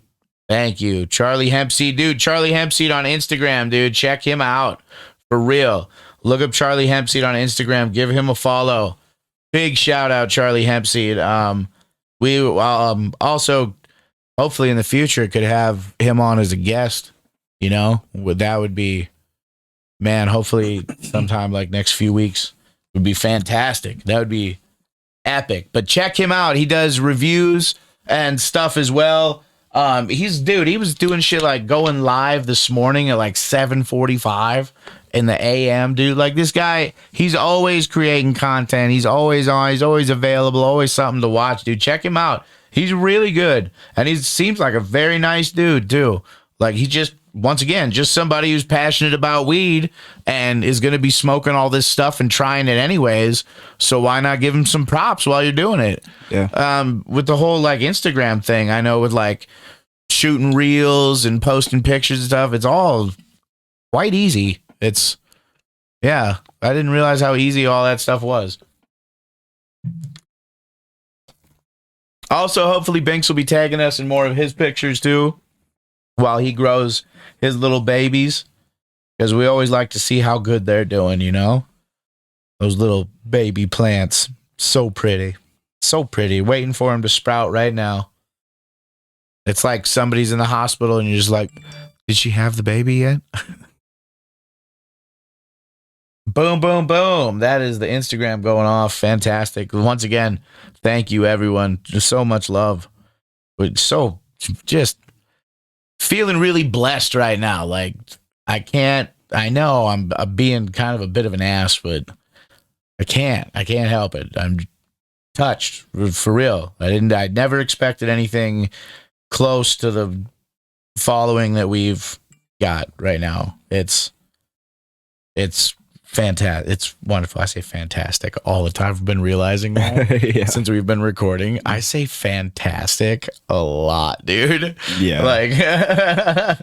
Speaker 1: Thank you, Charlie Hempseed. Dude, Charlie Hempseed on Instagram, dude. Check him out. For real. Look up Charlie Hempseed on Instagram. Give him a follow. Big shout out, Charlie Hempseed. We also, hopefully in the future, could have him on as a guest. That would be, man, hopefully sometime like next few weeks would be fantastic. That would be epic. But check him out. He does reviews and stuff as well. He was doing shit like going live this morning at like 7:45 in the AM, dude. Like this guy, he's always creating content. He's always on. He's always available. Always something to watch, dude. Check him out. He's really good, and he seems like a very nice dude too. Like he just, once again, just somebody who's passionate about weed and is going to be smoking all this stuff and trying it anyways. So why not give him some props while you're doing it?
Speaker 2: Yeah.
Speaker 1: With the whole like Instagram thing, I know with like shooting reels and posting pictures and stuff, it's all quite easy. It's Yeah, I didn't realize how easy all that stuff was. Also, hopefully Binks will be tagging us in more of his pictures too while he grows his little babies, because we always like to see how good they're doing, you know? Those little baby plants. So pretty. So pretty. Waiting for them to sprout right now. It's like somebody's in the hospital and you're just like, did she have the baby yet? Boom, boom, boom. That is the Instagram going off. Fantastic. Once again, thank you, everyone. Just so much love. But so just feeling really blessed right now. Like, I know I'm being kind of a bit of an ass, but I can't help it. I'm touched for real. I never expected anything close to the following that we've got right now. It's fantastic. It's wonderful. I say fantastic all the time. I've been realizing that since we've been recording. I say fantastic a lot, dude.
Speaker 2: Yeah.
Speaker 1: Like,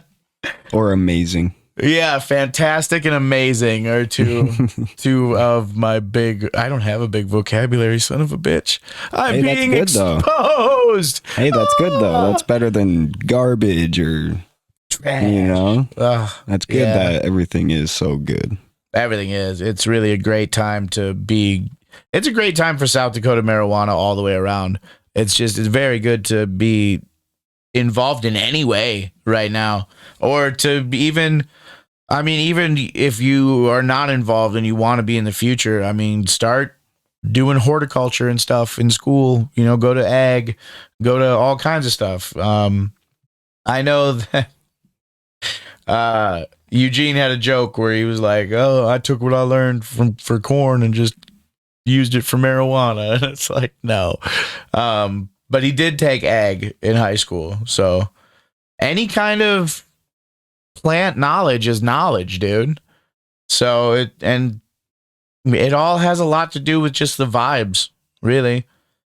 Speaker 2: or amazing.
Speaker 1: Yeah, fantastic and amazing are two of my big. I don't have a big vocabulary, son of a bitch. I'm being
Speaker 2: good,
Speaker 1: exposed.
Speaker 2: Though. Hey, that's good though. That's better than garbage or trash. You know. That's good that everything is so good.
Speaker 1: Everything is. It's really a great time to be. It's a great time for South Dakota marijuana all the way around. It's very good to be involved in any way right now, or to even. I mean, even if you are not involved and you want to be in the future, I mean, start doing horticulture and stuff in school, you know, go to ag, go to all kinds of stuff. I know that Eugene had a joke where he was like, oh, I took what I learned for corn and just used it for marijuana. And it's like, no. But he did take ag in high school. So any kind of plant knowledge is knowledge, dude. So it all has a lot to do with just the vibes, really.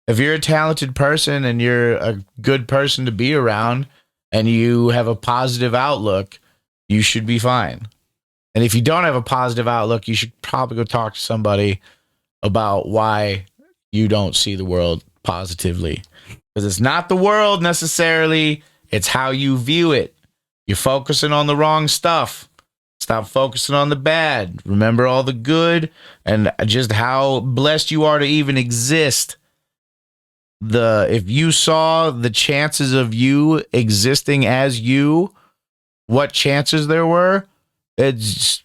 Speaker 1: If you're a talented person and you're a good person to be around and you have a positive outlook, you should be fine. And if you don't have a positive outlook, you should probably go talk to somebody about why you don't see the world positively. Because it's not the world necessarily, it's how you view it. You're focusing on the wrong stuff. Stop focusing on the bad. Remember all the good and just how blessed you are to even exist. If you saw the chances of you existing as you, what chances there were, it's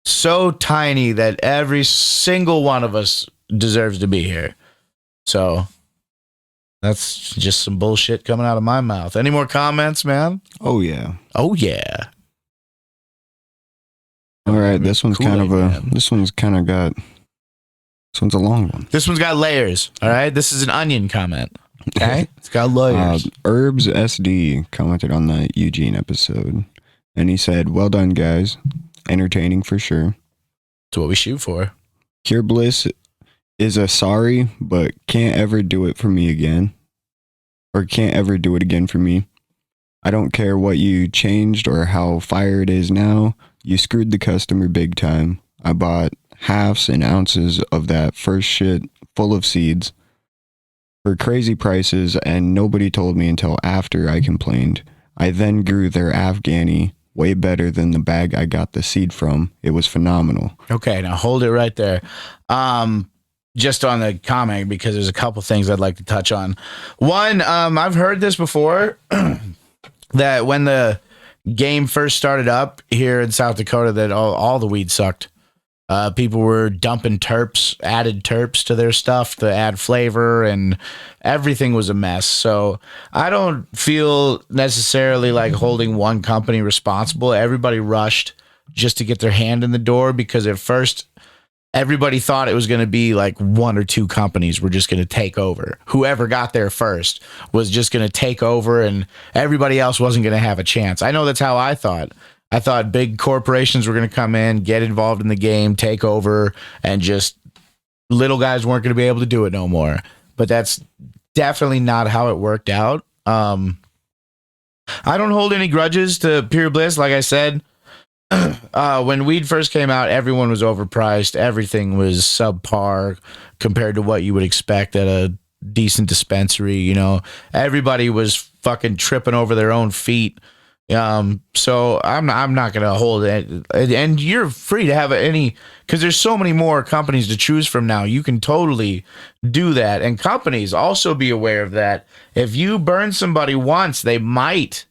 Speaker 1: so tiny that every single one of us deserves to be here. So that's just some bullshit coming out of my mouth. Any more comments, man?
Speaker 2: Oh, yeah.
Speaker 1: Oh, yeah.
Speaker 2: All right. This one's kind of a long one.
Speaker 1: This one's got layers. All right. This is an onion comment. Okay. It's got layers.
Speaker 2: Herbs SD commented on the Eugene episode and he said, well done, guys. Entertaining for sure.
Speaker 1: That's what we shoot for.
Speaker 2: Pure Bliss is a sorry, but can't ever do it for me again. Or can't ever do it again for me. I don't care what you changed or how fire it is now. You screwed the customer big time. I bought halves and ounces of that first shit full of seeds for crazy prices, and nobody told me until after I complained. I then grew their Afghani way better than the bag I got the seed from. It was phenomenal.
Speaker 1: Okay, now hold it right there. Just on the comment, because there's a couple things I'd like to touch on. One, I've heard this before, that when the game first started up here in South Dakota, that all the weed sucked. People were dumping added terps to their stuff to add flavor, and everything was a mess. So I don't feel necessarily like holding one company responsible. Everybody rushed just to get their hand in the door, because at first everybody thought it was going to be like one or two companies were just going to take over. Whoever got there first was just going to take over, and everybody else wasn't going to have a chance. I know that's how I thought. I thought big corporations were going to come in, get involved in the game, take over, and just little guys weren't going to be able to do it no more. But that's definitely not how it worked out. I don't hold any grudges to Pure Bliss. Like I said, When weed first came out, everyone was overpriced. Everything was subpar compared to what you would expect at a decent dispensary. You know, everybody was fucking tripping over their own feet. So I'm not gonna hold it. And you're free to have any, because there's so many more companies to choose from now. You can totally do that, and companies also be aware of that. If you burn somebody once, they might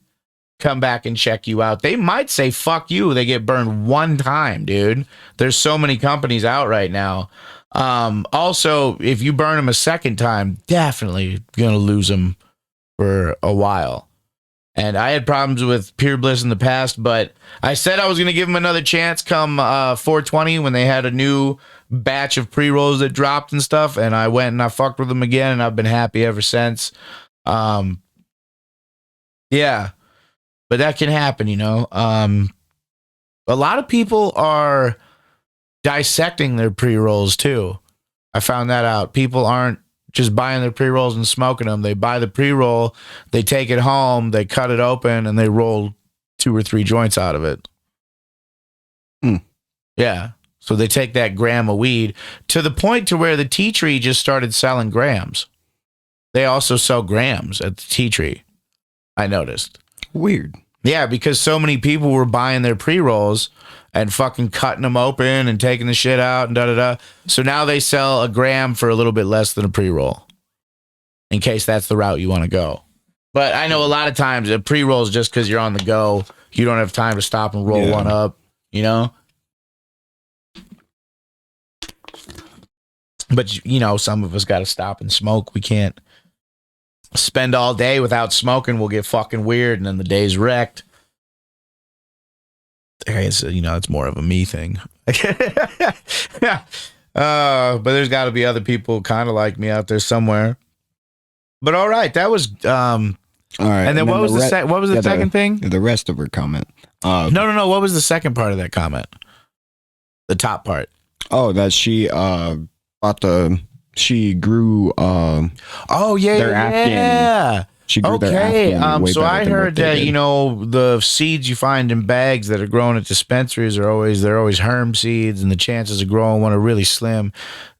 Speaker 1: come back and check you out. They might say fuck you. They get burned one time, dude. There's so many companies out right now. Also, if you burn them a second time, definitely gonna lose them for a while. And I had problems with Pure Bliss in the past, but I said I was going to give them another chance come 420 when they had a new batch of pre-rolls that dropped and stuff. And I went and I fucked with them again, and I've been happy ever since. Yeah, but that can happen, you know. A lot of people are dissecting their pre-rolls too. I found that out. People aren't just buying their pre-rolls and smoking them. They buy the pre-roll, they take it home, they cut it open, and they roll 2 or 3 joints out of it. Yeah. So they take that gram of weed to the point to where the tea tree just started selling grams. They also sell grams at the tea tree, I noticed.
Speaker 2: Weird.
Speaker 1: Yeah, because so many people were buying their pre-rolls and fucking cutting them open and taking the shit out and da-da-da. So now they sell a gram for a little bit less than a pre-roll, in case that's the route you want to go. But I know a lot of times a pre-roll is just because you're on the go. You don't have time to stop and roll one up, you know? But, you know, some of us got to stop and smoke. We can't spend all day without smoking. We'll get fucking weird, and then the day's wrecked. It's, you know, it's more of a me thing. But there's got to be other people kind of like me out there somewhere. But all right, that was all right. And then what was the second thing?
Speaker 2: The rest of her comment.
Speaker 1: No. What was the second part of that comment? The top part.
Speaker 2: Oh, that she she grew.
Speaker 1: Yeah.
Speaker 2: She grew their Afghan way
Speaker 1: so
Speaker 2: better
Speaker 1: I
Speaker 2: than
Speaker 1: heard
Speaker 2: what they
Speaker 1: that,
Speaker 2: did.
Speaker 1: you know, the seeds you find in bags that are grown at dispensaries they're always herm seeds, and the chances of growing one are really slim.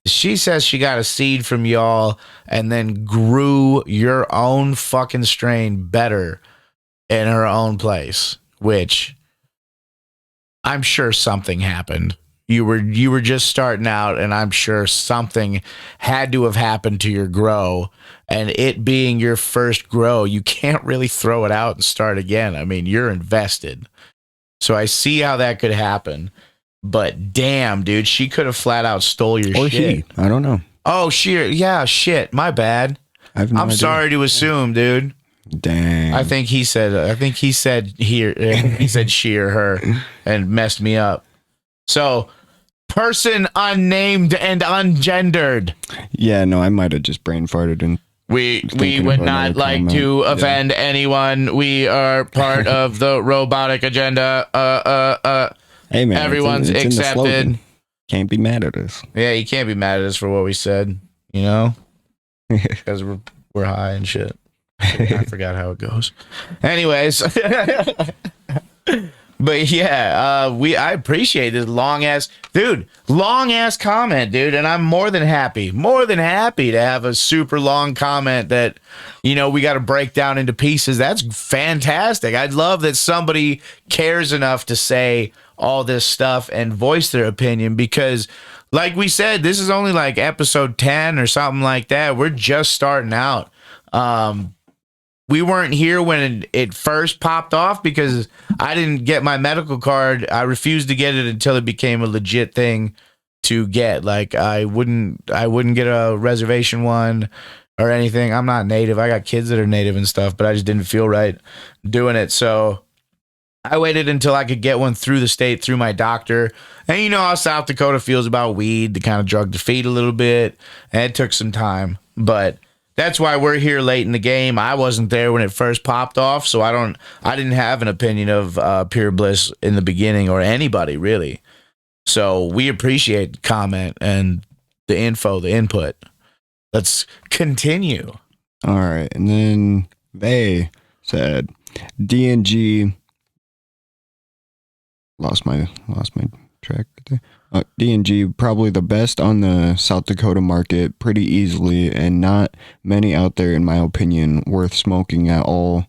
Speaker 1: She says she got a seed from y'all and then grew your own fucking strain better in her own place, which I'm sure something happened. You were just starting out, and I'm sure something had to have happened to your grow. And it being your first grow, you can't really throw it out and start again. I mean, you're invested. So I see how that could happen. But damn, dude, she could have flat out stole your
Speaker 2: Or
Speaker 1: shit.
Speaker 2: he. I don't know.
Speaker 1: Oh, shit. My bad. I'm sorry to assume, dude.
Speaker 2: Dang.
Speaker 1: I think he said he said she or her and messed me up. So, person unnamed and ungendered.
Speaker 2: Yeah, no, I might have just brain farted and
Speaker 1: we would not like comment. To offend anyone. We are part of the robotic agenda.
Speaker 2: Hey man,
Speaker 1: everyone's
Speaker 2: it's
Speaker 1: accepted.
Speaker 2: Can't be mad at us.
Speaker 1: Yeah, you can't be mad at us for what we said, you know? Because we're high and shit. I forgot how it goes. Anyways. But yeah, I appreciate this long ass comment, dude, and I'm more than happy to have a super long comment that, you know, we got to break down into pieces. That's fantastic. I'd love that somebody cares enough to say all this stuff and voice their opinion, because like we said, this is only like episode 10 or something like that. We're just starting out. We weren't here when it first popped off because I didn't get my medical card. I refused to get it until it became a legit thing to get. Like I wouldn't get a reservation one or anything. I'm not native. I got kids that are native and stuff, but I just didn't feel right doing it. So I waited until I could get one through the state, through my doctor. And you know how South Dakota feels about weed, to kind of drug the feet a little bit. And it took some time, but that's why we're here late in the game. I wasn't there when it first popped off, so I didn't have an opinion of Pure Bliss in the beginning, or anybody really. So we appreciate the comment and the info, the input. Let's continue.
Speaker 2: All right, and then they said DNG lost my track there. D&G probably the best on the South Dakota market pretty easily, and not many out there, in my opinion, worth smoking at all,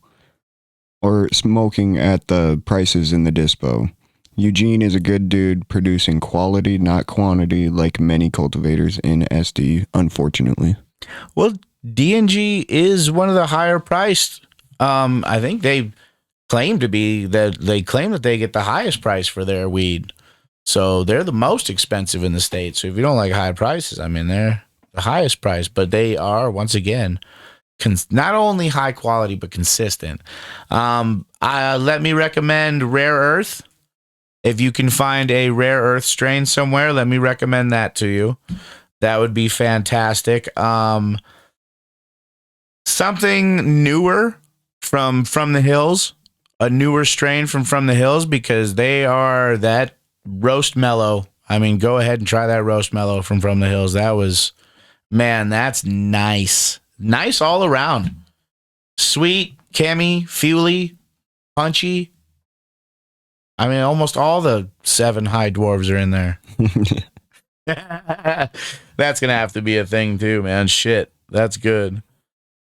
Speaker 2: or smoking at the prices in the dispo. Eugene is a good dude producing quality, not quantity, like many cultivators in SD, unfortunately.
Speaker 1: Well, D&G is one of the higher priced. I think they claim that they get the highest price for their weed. So they're the most expensive in the state. So if you don't like high prices, I mean, they're the highest price, but they are, once again, not only high quality, but consistent. Let me recommend Rare Earth. If you can find a Rare Earth strain somewhere, let me recommend that to you. That would be fantastic. Something newer from the hills, a newer strain from the hills, because they are that roast mellow. I mean, go ahead and try that roast mellow from the hills. That was, man, that's nice. Nice all around. Sweet, cammy, fuely, punchy. I mean, almost all the 7 high dwarves are in there. That's going to have to be a thing too, man. Shit. That's good.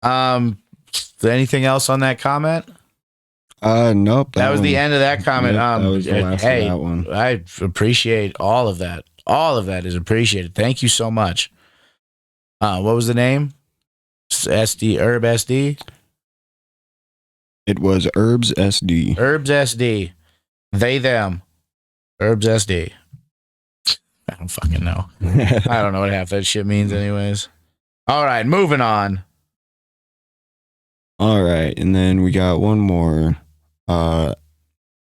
Speaker 1: Anything else on that comment?
Speaker 2: Nope.
Speaker 1: That was the end of that comment.
Speaker 2: That was the last of that one.
Speaker 1: I appreciate all of that. All of that is appreciated. Thank you so much. What was the name? SD, Herb SD?
Speaker 2: It was Herbs SD.
Speaker 1: Herbs SD. They, them. Herbs SD. I don't fucking know. I don't know what half that shit means anyways. All right, moving on.
Speaker 2: All right, and then we got one more. I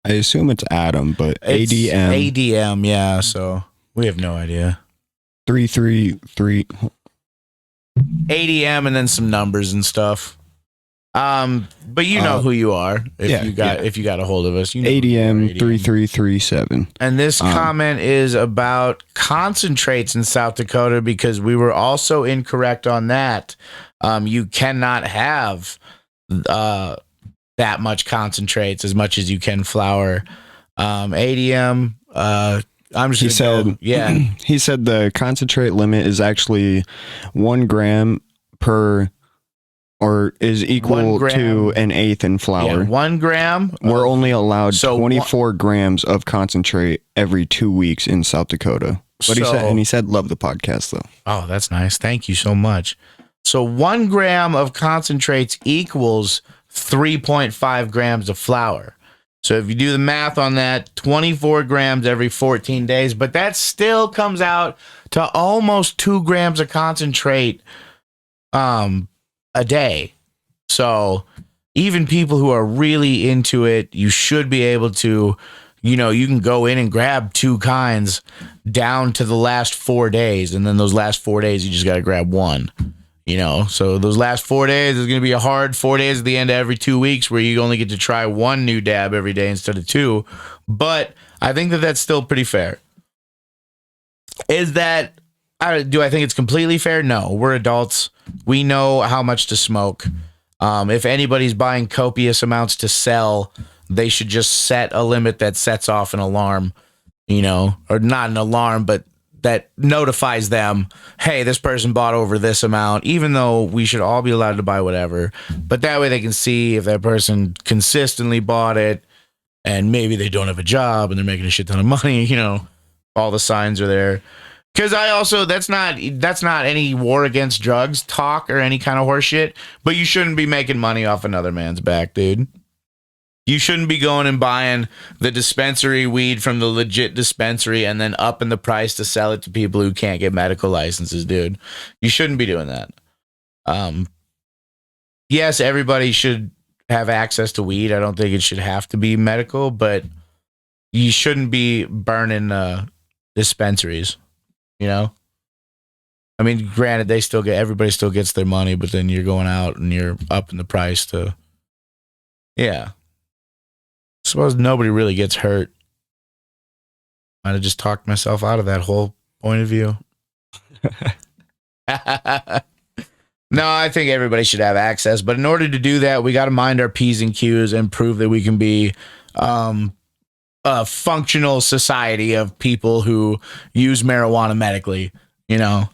Speaker 2: assume it's Adam, but
Speaker 1: It's
Speaker 2: ADM.
Speaker 1: ADM, yeah, so we have no idea.
Speaker 2: 333.
Speaker 1: ADM and then some numbers and stuff. But you know who you are if you got a hold of us. You know
Speaker 2: ADM 3337.
Speaker 1: And this comment is about concentrates in South Dakota, because we were also incorrect on that. You cannot have that much concentrates as much as you can flour. ADM, I'm just
Speaker 2: He said, he said the concentrate limit is actually 1 gram per, or is equal to an eighth in flour.
Speaker 1: Yeah, 1 gram.
Speaker 2: We're only allowed 24 grams of concentrate every 2 weeks in South Dakota. But he said, love the podcast though.
Speaker 1: Oh, that's nice. Thank you so much. So 1 gram of concentrates equals 3.5 grams of flour. So if you do the math on that, 24 grams every 14 days, but that still comes out to almost 2 grams of concentrate a day. So even people who are really into it, you should be able to, you can go in and grab 2 kinds down to the last 4 days. And then those last 4 days, you just got to grab 1. So those last 4 days is going to be a hard 4 days at the end of every 2 weeks where you only get to try 1 new dab every day instead of 2. But I think that that's still pretty fair. Do I think it's completely fair? No, we're adults. We know how much to smoke. If anybody's buying copious amounts to sell, they should just set a limit that sets off an alarm, or not an alarm, but that notifies them, hey, this person bought over this amount, even though we should all be allowed to buy whatever. But that way they can see if that person consistently bought it and maybe they don't have a job and they're making a shit ton of money, all the signs are there. Because that's not any war against drugs talk or any kind of horse shit, but you shouldn't be making money off another man's back, dude. You shouldn't be going and buying the dispensary weed from the legit dispensary and then upping the price to sell it to people who can't get medical licenses, dude. You shouldn't be doing that. Yes, everybody should have access to weed. I don't think it should have to be medical, but you shouldn't be burning dispensaries, I mean, granted, everybody still gets their money, but then you're going out and you're upping the price to, yeah. Suppose nobody really gets hurt. Might have just talked myself out of that whole point of view. No, I think everybody should have access, but in order to do that, we got to mind our P's and Q's and prove that we can be a functional society of people who use marijuana medically, you know,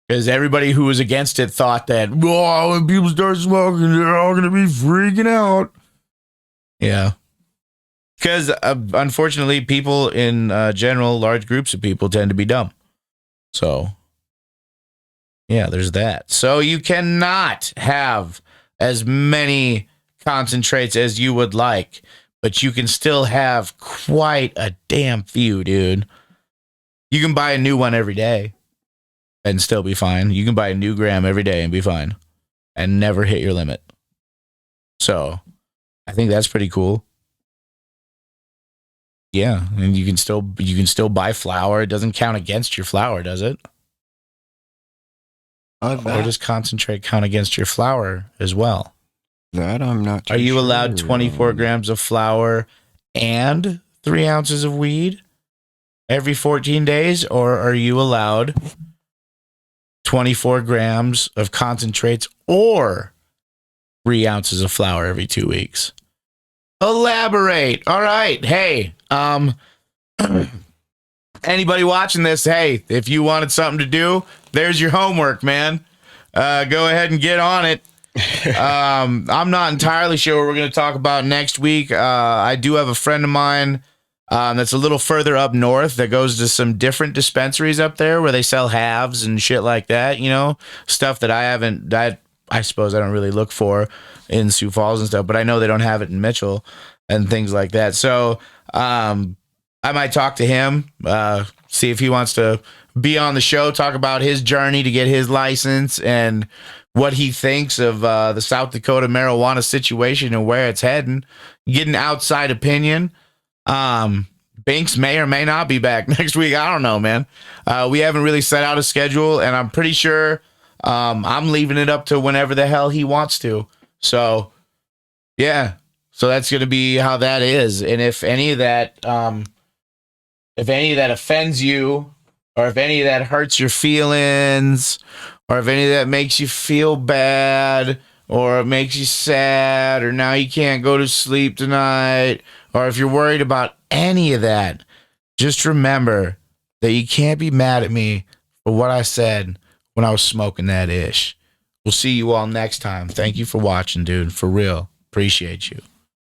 Speaker 1: because everybody who was against it thought that, oh, when people start smoking, they're all going to be freaking out. Yeah. Because unfortunately, people in general, large groups of people tend to be dumb. So, yeah, there's that. So you cannot have as many concentrates as you would like, but you can still have quite a damn few, dude. You can buy a new one every day and still be fine. You can buy a new gram every day and be fine and never hit your limit. So I think that's pretty cool. Yeah, and you can still buy flour. It doesn't count against your flour, does it? Or does concentrate count against your flour as well?
Speaker 2: That I'm not too
Speaker 1: Are you
Speaker 2: sure.
Speaker 1: allowed 24 grams of flour and 3 ounces of weed every 14 days? Or are you allowed 24 grams of concentrates or 3 ounces of flour every 2 weeks? Elaborate. All right. Hey, anybody watching this, hey, if you wanted something to do, there's your homework, man. Go ahead and get on it. I'm not entirely sure what we're going to talk about next week. I do have a friend of mine that's a little further up north that goes to some different dispensaries up there where they sell halves and shit like that, you know, stuff that I suppose I don't really look for in Sioux Falls and stuff, but I know they don't have it in Mitchell and things like that. So I might talk to him, see if he wants to be on the show, talk about his journey to get his license and what he thinks of the South Dakota marijuana situation and where it's heading, get an outside opinion. Binks may or may not be back next week. I don't know, man. We haven't really set out a schedule, and I'm pretty sure I'm leaving it up to whenever the hell he wants to. So, yeah. So that's going to be how that is. And if any of that offends you, or if any of that hurts your feelings, or if any of that makes you feel bad, or it makes you sad, or now you can't go to sleep tonight, or if you're worried about any of that, just remember that you can't be mad at me for what I said when I was smoking that ish. We'll see you all next time. Thank you for watching, dude. For real. Appreciate you.